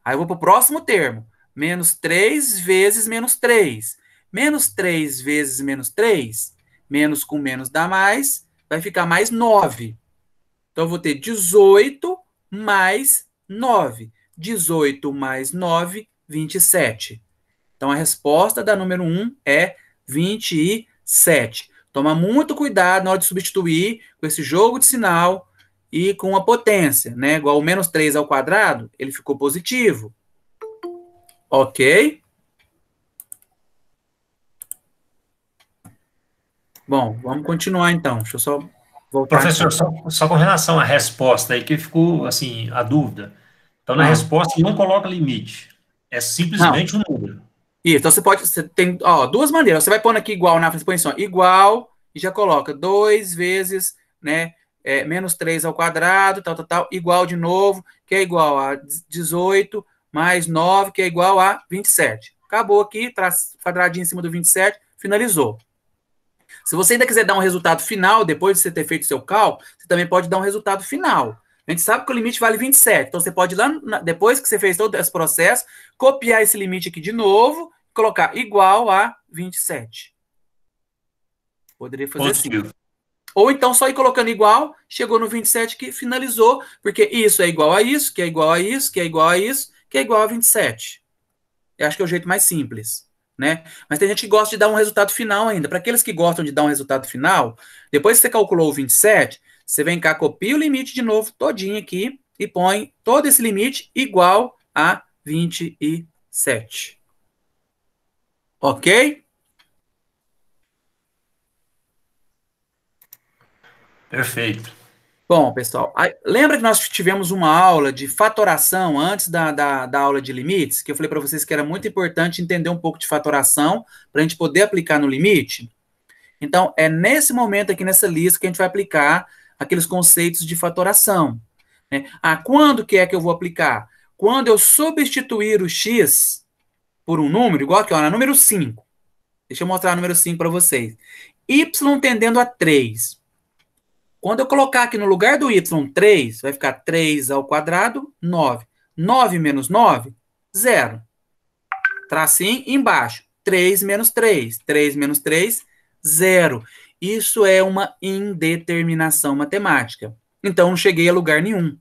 Aí eu vou para o próximo termo. Menos 3 vezes menos 3. Menos 3 vezes menos 3. Menos com menos dá mais. Vai ficar mais 9. Então, eu vou ter 18 mais 9. 18 mais 9, 27. Então, a resposta da número 1 é 27. Toma muito cuidado na hora de substituir com esse jogo de sinal e com a potência, né? Igual o menos 3 ao quadrado, ele ficou positivo. Ok? Bom, vamos continuar então. Deixa eu só voltar
Professor,
aqui.
só com relação à resposta aí, que ficou, assim, a dúvida. Então, na
Ah,
resposta, não coloca limite. É
não.
simplesmente um número.
Isso, então você tem, ó, duas maneiras. Você vai pondo aqui igual na frente, põe assim, ó, igual, e já coloca 2 vezes, né, menos 3 ao quadrado, tal, igual de novo, que é igual a 18, mais 9, que é igual a 27. Acabou aqui, traz quadradinho em cima do 27, finalizou. Se você ainda quiser dar um resultado final, depois de você ter feito seu cálculo, você também pode dar um resultado final. A gente sabe que o limite vale 27. Então, você pode ir lá, depois que você fez todo esse processo, copiar esse limite aqui de novo, colocar igual a 27. Poderia fazer
Positivo.
assim. Ou então, só ir colocando igual, chegou no 27 que finalizou, porque isso é igual a isso, que é igual a isso, que é igual a isso, que é igual a 27. Eu acho que é o jeito mais simples, né? Mas tem gente que gosta de dar um resultado final ainda. Para aqueles que gostam de dar um resultado final, depois que você calculou o 27, você vem cá, copia o limite de novo, todinho aqui, e põe todo esse limite igual a 27. Ok?
Perfeito.
Bom, pessoal, lembra que nós tivemos uma aula de fatoração antes da aula de limites? Que eu falei para vocês que era muito importante entender um pouco de fatoração para a gente poder aplicar no limite? Então, é nesse momento aqui nessa lista que a gente vai aplicar aqueles conceitos de fatoração. Né? Quando que é que eu vou aplicar? Quando eu substituir o x por um número, igual aqui, ó, na número 5. Deixa eu mostrar o número 5 para vocês. Y tendendo a 3. Quando eu colocar aqui no lugar do y 3, vai ficar 3 ao quadrado, 9. 9 menos 9, 0. Tracinho embaixo. 3 menos 3. 3 menos 3, 0. Isso é uma indeterminação matemática. Então, não cheguei a lugar nenhum.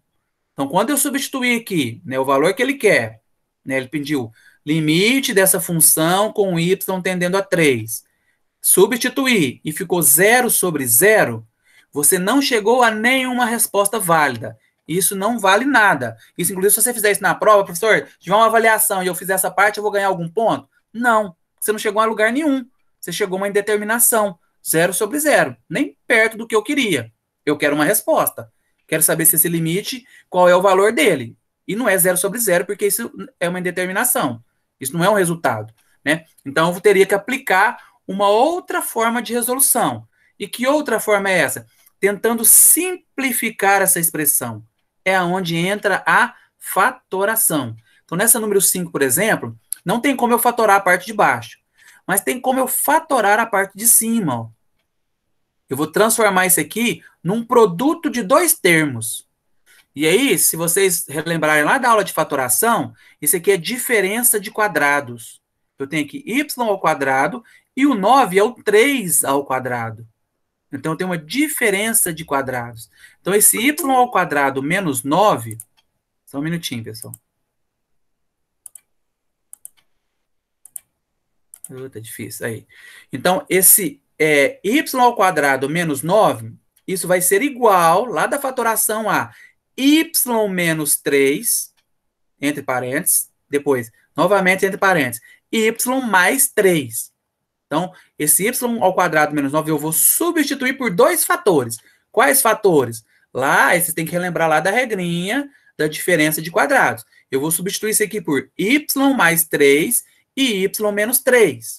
Então, quando eu substituir aqui, né, o valor que ele quer, né, ele pediu limite dessa função com y tendendo a 3. Substituir e ficou 0 sobre 0, você não chegou a nenhuma resposta válida. Isso não vale nada. Isso, inclusive, se você fizer isso na prova, professor, se tiver uma avaliação e eu fizer essa parte, eu vou ganhar algum ponto? Não. Você não chegou a lugar nenhum. Você chegou a uma indeterminação. 0 sobre 0. Nem perto do que eu queria. Eu quero uma resposta. Quero saber se esse limite, qual é o valor dele. E não é 0 sobre 0, porque isso é uma indeterminação. Isso não é um resultado, né? Então, eu teria que aplicar uma outra forma de resolução. E que outra forma é essa? Tentando simplificar essa expressão. É onde entra a fatoração. Então, nessa número 5, por exemplo, não tem como eu fatorar a parte de baixo. Mas tem como eu fatorar a parte de cima. Ó. Eu vou transformar isso aqui num produto de dois termos. E aí, se vocês relembrarem lá da aula de fatoração, isso aqui é diferença de quadrados. Eu tenho aqui y ao quadrado e o 9 é o 3 ao quadrado. Então, eu tenho uma diferença de quadrados. Então, esse y ao quadrado menos 9... Só um minutinho, pessoal. Tá difícil. Aí. Então, esse y ao quadrado menos 9, isso vai ser igual, lá da fatoração a y menos 3, entre parênteses, depois, novamente, entre parênteses, y mais 3. Então, esse y ao quadrado menos 9 eu vou substituir por dois fatores. Quais fatores? Lá, vocês têm que relembrar lá da regrinha da diferença de quadrados. Eu vou substituir isso aqui por y mais 3 e y menos 3.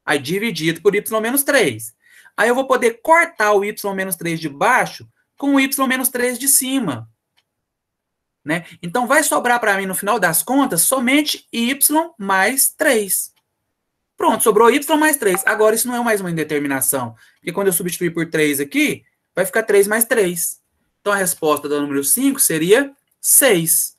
Aí, dividido por y menos 3. Aí, eu vou poder cortar o y menos 3 de baixo com o y menos 3 de cima. Né? Então, vai sobrar para mim, no final das contas, somente y mais 3. Pronto, sobrou y mais 3. Agora, isso não é mais uma indeterminação. Porque quando eu substituir por 3 aqui, vai ficar 3 mais 3. Então, a resposta do número 5 seria 6.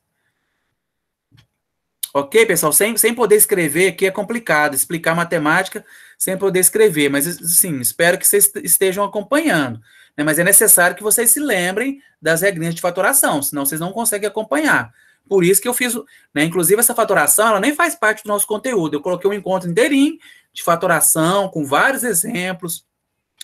Ok, pessoal? Sem poder escrever aqui é complicado, explicar matemática sem poder escrever, mas, sim, espero que vocês estejam acompanhando, né? Mas é necessário que vocês se lembrem das regrinhas de fatoração, senão vocês não conseguem acompanhar. Por isso que eu fiz, né? Inclusive, essa fatoração, ela nem faz parte do nosso conteúdo. Eu coloquei um encontro inteirinho de fatoração, com vários exemplos,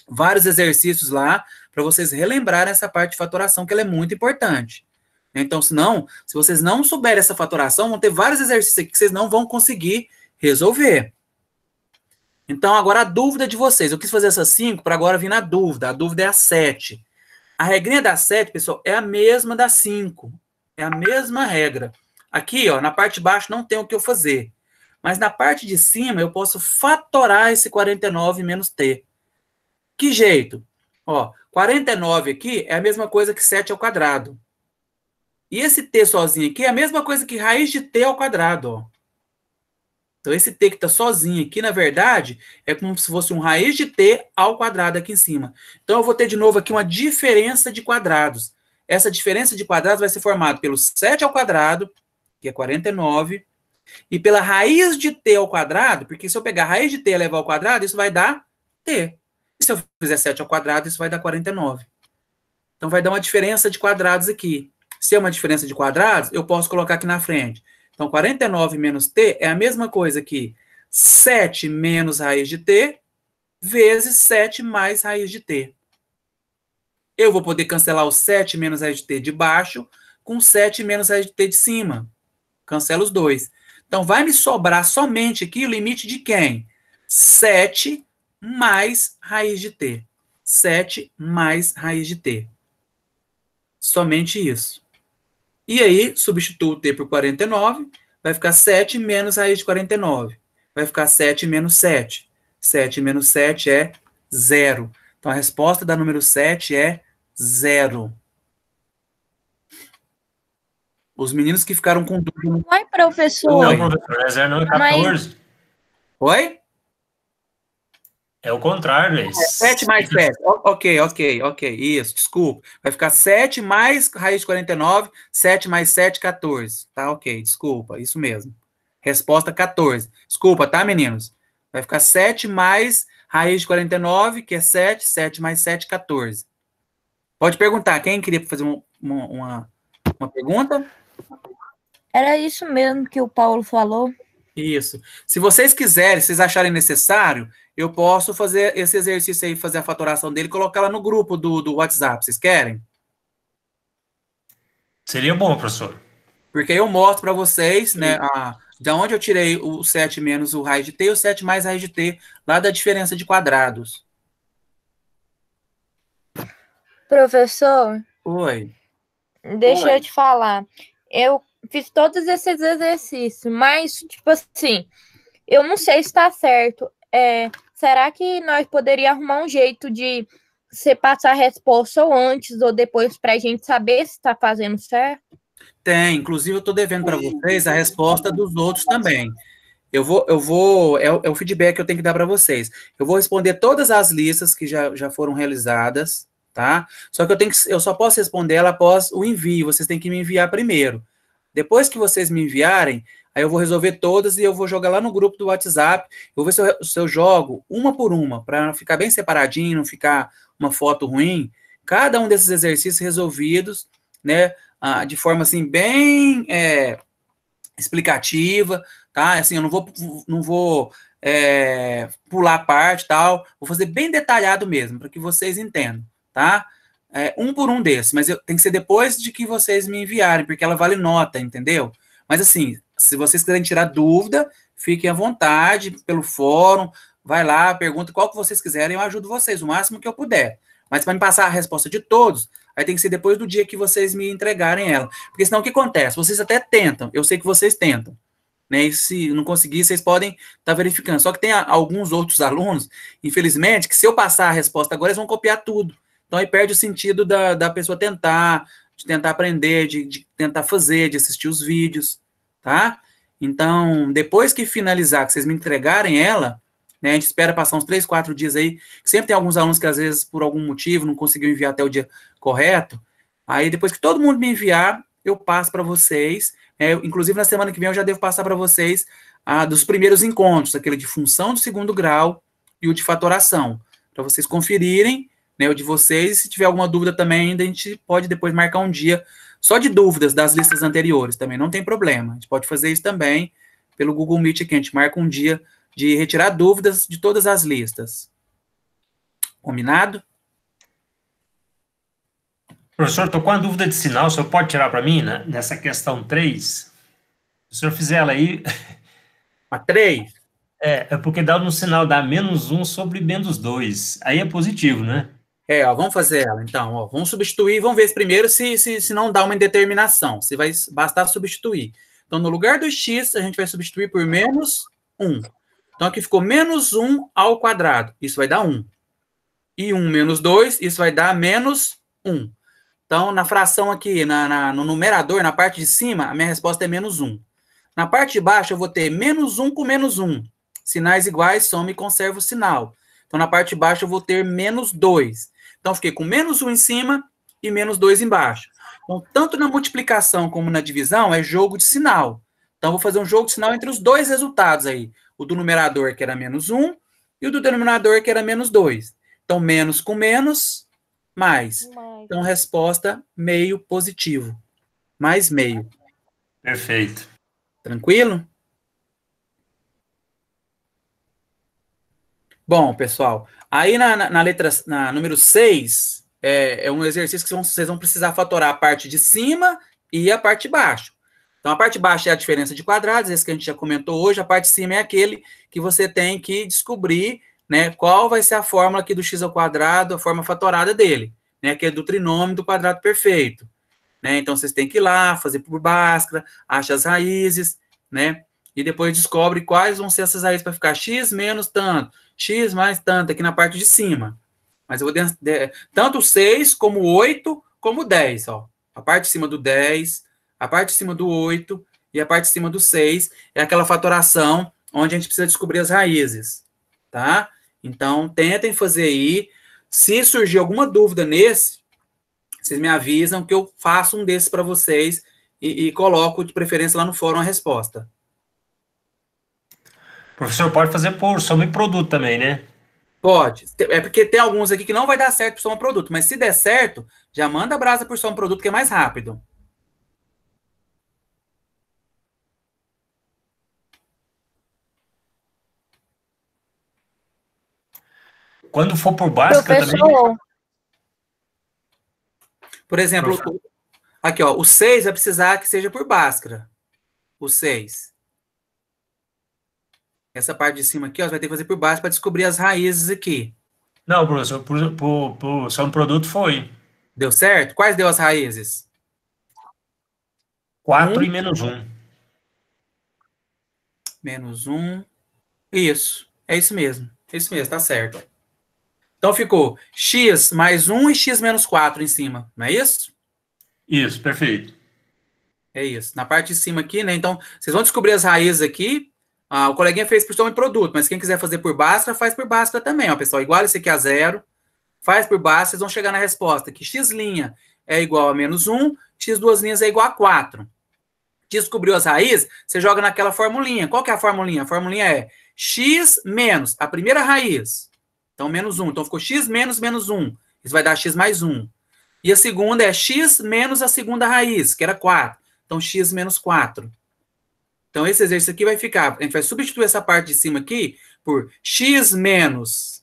vários exercícios lá, para vocês relembrarem essa parte de fatoração, que ela é muito importante. Então, senão, se vocês não souberem essa fatoração, vão ter vários exercícios aqui que vocês não vão conseguir resolver. Então, agora a dúvida de vocês. Eu quis fazer essas 5 para agora vir na dúvida. A dúvida é a 7. A regrinha da 7, pessoal, é a mesma da 5. É a mesma regra. Aqui, ó, na parte de baixo não tem o que eu fazer. Mas na parte de cima eu posso fatorar esse 49 menos t. Que jeito? Ó, 49 aqui é a mesma coisa que 7 ao quadrado. E esse t sozinho aqui é a mesma coisa que raiz de t ao quadrado, ó. Então, esse t que está sozinho aqui, na verdade, é como se fosse um raiz de t ao quadrado aqui em cima. Então, eu vou ter de novo aqui uma diferença de quadrados. Essa diferença de quadrados vai ser formada pelo 7 ao quadrado, que é 49, e pela raiz de t ao quadrado, porque se eu pegar a raiz de t e levar ao quadrado, isso vai dar t. E se eu fizer 7 ao quadrado, isso vai dar 49. Então, vai dar uma diferença de quadrados aqui. Se é uma diferença de quadrados, eu posso colocar aqui na frente. Então, 49 menos t é a mesma coisa que 7 menos raiz de t vezes 7 mais raiz de t. Eu vou poder cancelar o 7 menos raiz de t de baixo com 7 menos raiz de t de cima. Cancela os dois. Então, vai me sobrar somente aqui o limite de quem? 7 mais raiz de t. 7 mais raiz de t. Somente isso. E aí, substituo o t por 49, vai ficar 7 menos raiz de 49. Vai ficar 7 menos 7. 7 menos 7 é 0. Então, a resposta da número 7 é 0. Os meninos que ficaram com dúvida...
Oi, professor.
Não, professor, é 0 não, é 14.
Oi?
É o contrário, é
7 mais 7. Ok. Isso, desculpa. Vai ficar 7 mais raiz de 49, 7 mais 7, 14. Tá, ok, desculpa, isso mesmo. Resposta 14. Desculpa, tá, meninos? Vai ficar 7 mais raiz de 49, que é 7, 7 mais 7, 14. Pode perguntar, quem queria fazer uma pergunta?
Era isso mesmo que o Paulo falou.
Isso. Se vocês quiserem, se vocês acharem necessário, eu posso fazer esse exercício aí, fazer a fatoração dele e colocar lá no grupo do WhatsApp. Vocês querem?
Seria bom, professor.
Porque aí eu mostro para vocês, né, de onde eu tirei o 7 menos o raiz de t e o 7 mais raiz de t, lá da diferença de quadrados.
Professor,
Oi.
deixa eu te falar. Eu fiz todos esses exercícios, mas, tipo assim, eu não sei se está certo. Será que nós poderíamos arrumar um jeito de você passar a resposta ou antes ou depois para a gente saber se está fazendo certo?
Tem, inclusive eu estou devendo para vocês a resposta dos outros também. É o feedback que eu tenho que dar para vocês. Eu vou responder todas as listas que já foram realizadas, tá? Só que eu só posso responder ela após o envio, vocês têm que me enviar primeiro. Depois que vocês me enviarem, aí eu vou resolver todas e eu vou jogar lá no grupo do WhatsApp. Eu vou ver se eu jogo uma por uma, para ficar bem separadinho, não ficar uma foto ruim. Cada um desses exercícios resolvidos, né, de forma assim bem explicativa, tá? Assim, eu não vou pular parte e tal. Vou fazer bem detalhado mesmo, para que vocês entendam, tá? Um por um desses, mas tem que ser depois de que vocês me enviarem, porque ela vale nota, entendeu? Mas assim, se vocês quiserem tirar dúvida, fiquem à vontade pelo fórum, vai lá, pergunta qual que vocês quiserem, eu ajudo vocês o máximo que eu puder. Mas para me passar a resposta de todos, aí tem que ser depois do dia que vocês me entregarem ela. Porque senão o que acontece? Vocês até tentam, eu sei que vocês tentam, né? E se não conseguir, vocês podem estar verificando. Só que tem alguns outros alunos, infelizmente, que se eu passar a resposta agora, eles vão copiar tudo. Então aí perde o sentido da pessoa tentar, de tentar aprender, de tentar fazer, de assistir os vídeos, tá? Então, depois que finalizar, que vocês me entregarem ela, né, a gente espera passar uns 3, 4 dias aí, sempre tem alguns alunos que às vezes, por algum motivo, não conseguiu enviar até o dia correto, aí depois que todo mundo me enviar, eu passo para vocês. Inclusive, na semana que vem, eu já devo passar para vocês dos primeiros encontros, aquele de função do segundo grau e o de fatoração, para vocês conferirem, né, o de vocês. E se tiver alguma dúvida também, ainda a gente pode depois marcar um dia só de dúvidas das listas anteriores, também não tem problema. A gente pode fazer isso também pelo Google Meet aqui, a gente marca um dia de retirar dúvidas de todas as listas. Combinado?
Professor, estou com uma dúvida de sinal, o senhor pode tirar para mim, né, nessa questão 3? Se o senhor fizer ela aí...
A 3?
É porque dá no sinal, dá -1 sobre -2. Aí é positivo, né?
Vamos fazer ela, então. Ó, vamos substituir, vamos ver primeiro se não dá uma indeterminação, se vai bastar substituir. Então, no lugar do x, a gente vai substituir por -1. Então, aqui ficou -1 ao quadrado. Isso vai dar 1. E 1 menos 2, isso vai dar -1. Então, na fração aqui, no numerador, na parte de cima, a minha resposta é -1. Na parte de baixo, eu vou ter -1 com -1. Sinais iguais, soma e conserva o sinal. Então, na parte de baixo, eu vou ter -2. Então, eu fiquei com -1 em cima e -2 embaixo. Então, tanto na multiplicação como na divisão, é jogo de sinal. Então, eu vou fazer um jogo de sinal entre os dois resultados aí. O do numerador, que era -1, e o do denominador, que era -2. Então, menos com menos, mais. Então, resposta meio positivo. Mais meio.
Perfeito.
Tranquilo? Bom, pessoal, aí na número 6, é um exercício que vocês vão precisar fatorar a parte de cima e a parte de baixo. Então, a parte de baixo é a diferença de quadrados, esse que a gente já comentou hoje. A parte de cima é aquele que você tem que descobrir, né, qual vai ser a fórmula aqui do x ao quadrado, a forma fatorada dele, né, aquele do trinômio do quadrado perfeito. Né? Então, vocês têm que ir lá, fazer por Bhaskara, acha as raízes, né, e depois descobre quais vão ser essas raízes para ficar x menos tanto, x mais tanto, aqui na parte de cima. Mas eu vou tanto 6, como 8, como 10, ó. A parte de cima do 10, a parte de cima do 8 e a parte de cima do 6 é aquela fatoração onde a gente precisa descobrir as raízes, tá? Então, tentem fazer aí. Se surgir alguma dúvida nesse, vocês me avisam que eu faço um desses para vocês e coloco de preferência lá no fórum a resposta.
O professor pode fazer por soma e produto também, né?
Pode. É porque tem alguns aqui que não vai dar certo por soma produto, mas se der certo, já manda a brasa por soma produto, que é mais rápido.
Quando for por Bhaskara também...
Por exemplo, aqui, ó, o 6 vai precisar que seja por Bhaskara. O 6. Essa parte de cima aqui, ó, você vai ter que fazer por baixo para descobrir as raízes aqui.
Não, professor, por soma produto foi.
Deu certo? Quais deu as raízes?
4 e -1.
-1. Isso. É isso mesmo. É isso mesmo, tá certo. Então ficou x mais 1 e x menos 4 em cima, não é isso?
Isso, perfeito.
É isso. Na parte de cima aqui, né? Então, vocês vão descobrir as raízes aqui. O coleguinha fez por soma e produto, mas quem quiser fazer por Bhaskara, faz por Bhaskara também, ó, pessoal. Igual esse aqui a 0. Faz por Bhaskara, vocês vão chegar na resposta que x' é igual a -1, x duas linhas é igual a 4. Descobriu as raízes, você joga naquela formulinha. Qual que é a formulinha? A formulinha é x menos a primeira raiz. Então, -1. Então, ficou x menos -1. Isso vai dar x mais 1. E a segunda é x menos a segunda raiz, que era 4. Então, x menos 4. Então, esse exercício aqui vai ficar... A gente vai substituir essa parte de cima aqui por x menos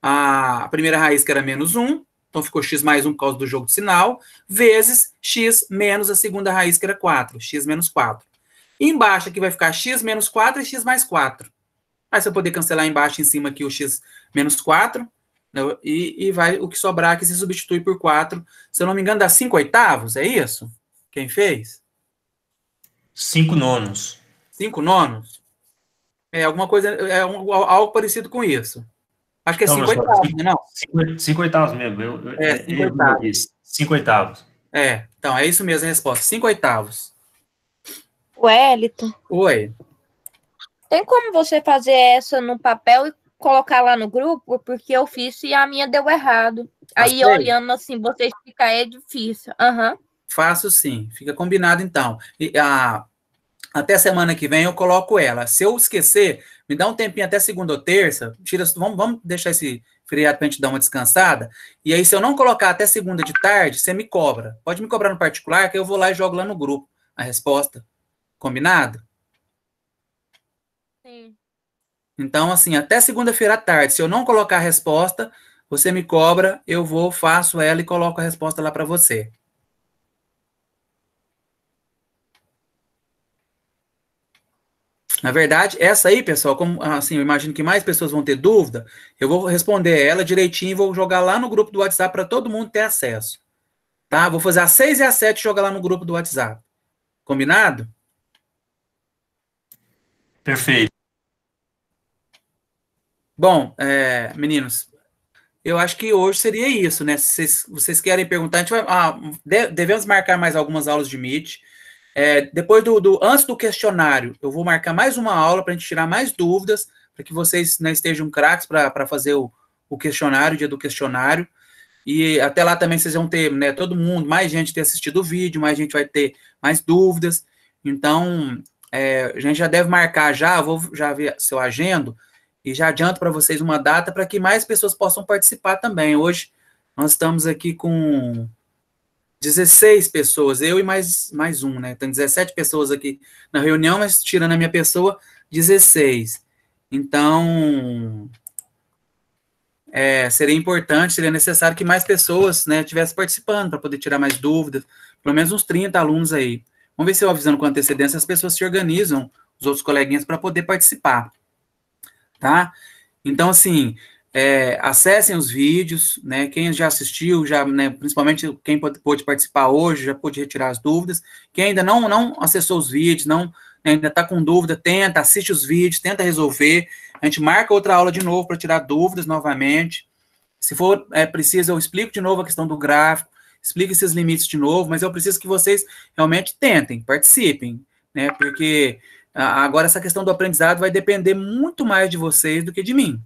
a primeira raiz, que era -1. Então, ficou x mais 1 por causa do jogo de sinal, vezes x menos a segunda raiz, que era 4. X menos 4. E embaixo aqui vai ficar x menos 4 e x mais 4. Aí você vai poder cancelar embaixo e em cima aqui o x menos 4. Né, e vai o que sobrar aqui se substitui por 4. Se eu não me engano, dá 5/8, é isso? Quem fez?
5/9.
5/9? É alguma coisa, algo parecido com isso. Acho que é 5/8, né? Não?
5/8 mesmo.
5/8.
5/8.
Então, é isso mesmo a resposta. 5/8.
Wellington.
Oi.
Tem como você fazer essa no papel e colocar lá no grupo? Porque eu fiz e a minha deu errado. Aí, olhando assim, você explicar é difícil. Aham.
Faço sim, fica combinado então. Até semana que vem eu coloco ela. Se eu esquecer, me dá um tempinho até segunda ou terça, vamos deixar esse feriado pra gente dar uma descansada, e aí se eu não colocar até segunda de tarde, você me cobra. Pode me cobrar no particular, que eu vou lá e jogo lá no grupo a resposta. Combinado?
Sim.
Então, assim, até segunda-feira à tarde, se eu não colocar a resposta, você me cobra, eu vou, faço ela e coloco a resposta lá para você. Na verdade, essa aí, pessoal, como assim, eu imagino que mais pessoas vão ter dúvida, eu vou responder ela direitinho e vou jogar lá no grupo do WhatsApp para todo mundo ter acesso. Tá? Vou fazer às 6 e às 7 e jogar lá no grupo do WhatsApp. Combinado?
Perfeito.
Bom, meninos, eu acho que hoje seria isso, né? Se vocês querem perguntar, a gente vai. Devemos marcar mais algumas aulas de Meet. Depois antes do questionário, eu vou marcar mais uma aula para a gente tirar mais dúvidas, para que vocês, né, estejam craques para fazer o questionário, o dia do questionário. E até lá também vocês vão ter, né, todo mundo, mais gente ter assistido o vídeo, mais gente vai ter mais dúvidas. Então, a gente já deve marcar já, vou já ver seu agendo, e já adianto para vocês uma data para que mais pessoas possam participar também. Hoje nós estamos aqui com 16 pessoas, eu e mais um, né? Tem 17 pessoas aqui na reunião, mas tirando a minha pessoa, 16. Então, seria importante, seria necessário que mais pessoas, né, estivessem participando para poder tirar mais dúvidas, pelo menos uns 30 alunos aí. Vamos ver se eu avisando com antecedência as pessoas se organizam, os outros coleguinhas, para poder participar. Tá? Então, assim, acessem os vídeos, né? Quem já assistiu, já, né, principalmente quem pôde participar hoje, já pôde retirar as dúvidas. Quem ainda não acessou os vídeos, ainda está com dúvida, assiste os vídeos, tenta resolver. A gente marca outra aula de novo para tirar dúvidas novamente. Se for preciso, eu explico de novo a questão do gráfico, explico esses limites de novo, mas eu preciso que vocês realmente tentem, participem, né? Porque agora essa questão do aprendizado vai depender muito mais de vocês do que de mim,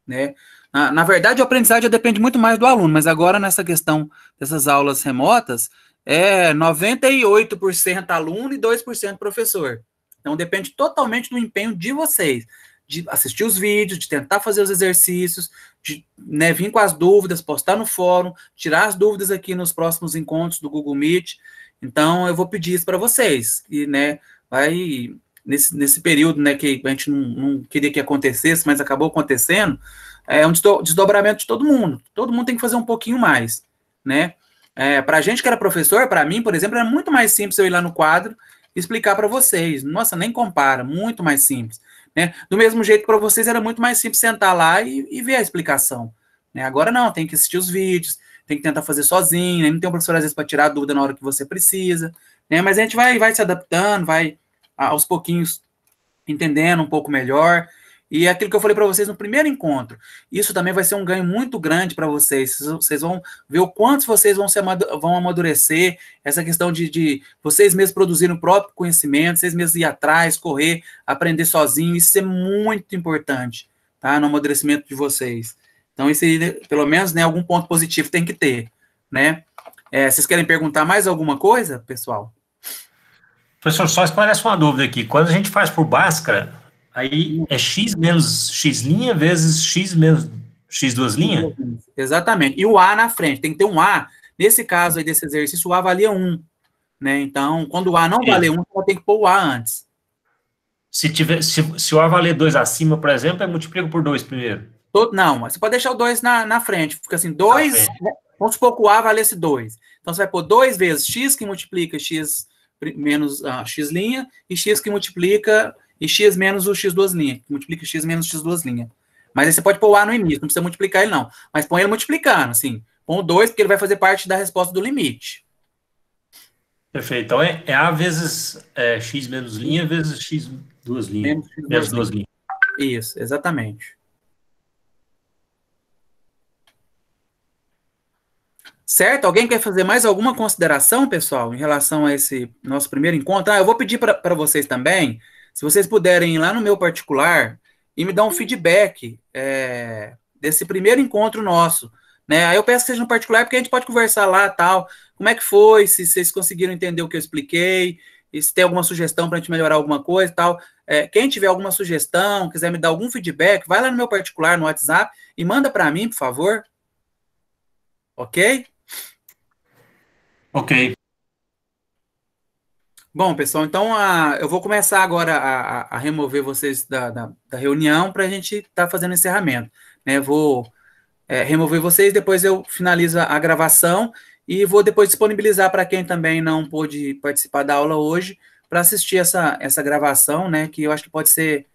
né? Na verdade, o aprendizado já depende muito mais do aluno, mas agora nessa questão dessas aulas remotas, 98% aluno e 2% professor. Então, depende totalmente do empenho de vocês, de assistir os vídeos, de tentar fazer os exercícios, de, né, vir com as dúvidas, postar no fórum, tirar as dúvidas aqui nos próximos encontros do Google Meet. Então, eu vou pedir isso para vocês. E, né, vai... Nesse período, né, que a gente não queria que acontecesse, mas acabou acontecendo, um desdobramento de todo mundo. Todo mundo tem que fazer um pouquinho mais, né? Para a gente que era professor, para mim, por exemplo, era muito mais simples eu ir lá no quadro e explicar para vocês. Nossa, nem compara, muito mais simples. Né? Do mesmo jeito que para vocês era muito mais simples sentar lá e ver a explicação. Né? Agora não, tem que assistir os vídeos, tem que tentar fazer sozinho, né? Não tem um professor às vezes para tirar a dúvida na hora que você precisa. Né? Mas a gente vai se adaptando, vai aos pouquinhos entendendo um pouco melhor, e aquilo que eu falei para vocês no primeiro encontro, isso também vai ser um ganho muito grande para vocês, vocês vão ver o quanto vocês vão amadurecer, essa questão de vocês mesmos produzirem o próprio conhecimento, vocês mesmos ir atrás, correr, aprender sozinho, isso é muito importante, tá, no amadurecimento de vocês. Então, isso aí, pelo menos, né, algum ponto positivo tem que ter, né? Vocês querem perguntar mais alguma coisa, pessoal?
Professor, só esclarece uma dúvida aqui. Quando a gente faz por Bhaskara, aí é x menos x' vezes x menos x duas linhas?
Exatamente. E o A na frente, tem que ter um A. Nesse caso aí desse exercício, o A valia 1. Né? Então, quando o A não valer 1, você tem que pôr o A antes.
Se o A valer 2 acima, por exemplo, multiplica por 2 primeiro.
Não, mas você pode deixar o 2 na frente. Fica assim, 2, vamos supor que o A valesse 2. Então, você vai pôr 2 vezes x que multiplica x menos x' e x que multiplica e x menos o x duas linhas, que multiplica x menos x duas linhas. Mas aí você pode pôr o A no início, não precisa multiplicar ele não, mas põe ele multiplicando, assim, põe o 2, porque ele vai fazer parte da resposta do limite.
Perfeito, então é A vezes x menos linha vezes x duas linhas. Menos duas linhas.
Isso, exatamente. Certo? Alguém quer fazer mais alguma consideração, pessoal, em relação a esse nosso primeiro encontro? Eu vou pedir para vocês também, se vocês puderem ir lá no meu particular e me dar um feedback desse primeiro encontro nosso, né? Aí eu peço que seja no particular, porque a gente pode conversar lá, tal, como é que foi, se vocês conseguiram entender o que eu expliquei, e se tem alguma sugestão para a gente melhorar alguma coisa e tal. Quem tiver alguma sugestão, quiser me dar algum feedback, vai lá no meu particular, no WhatsApp, e manda para mim, por favor. Ok?
Ok.
Bom, pessoal, então eu vou começar agora a remover vocês da reunião para a gente estar fazendo o encerramento, né? Vou remover vocês, depois eu finalizo a gravação e vou depois disponibilizar para quem também não pôde participar da aula hoje para assistir essa gravação, né? Que eu acho que pode ser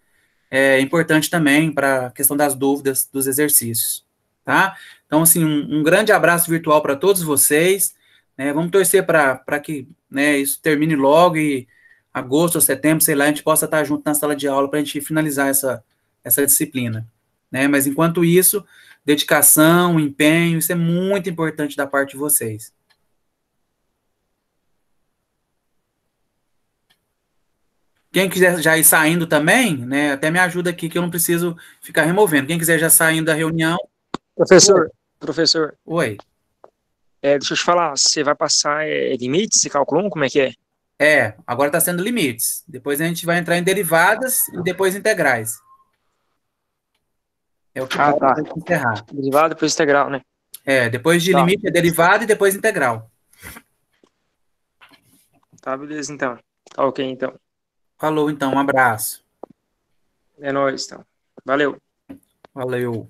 importante também para a questão das dúvidas dos exercícios, tá? Então, assim, um grande abraço virtual para todos vocês, né? Vamos torcer para que, né, isso termine logo e agosto ou setembro, sei lá, a gente possa estar junto na sala de aula para a gente finalizar essa disciplina, né? Mas enquanto isso, dedicação, empenho, isso é muito importante da parte de vocês. Quem quiser já ir saindo também, né, até me ajuda aqui, que eu não preciso ficar removendo. Quem quiser já saindo da reunião...
Professor,
Oi.
deixa eu te falar, você vai passar limites, você calculou como é que é?
Agora está sendo limites. Depois a gente vai entrar em derivadas e depois integrais. É o que
Tá.
vai encerrar.
Derivada depois integral, né?
Depois de limite é derivada e depois integral.
Tá, beleza, então. Tá ok, então.
Falou, então. Um abraço.
É nóis, então. Valeu.
Valeu.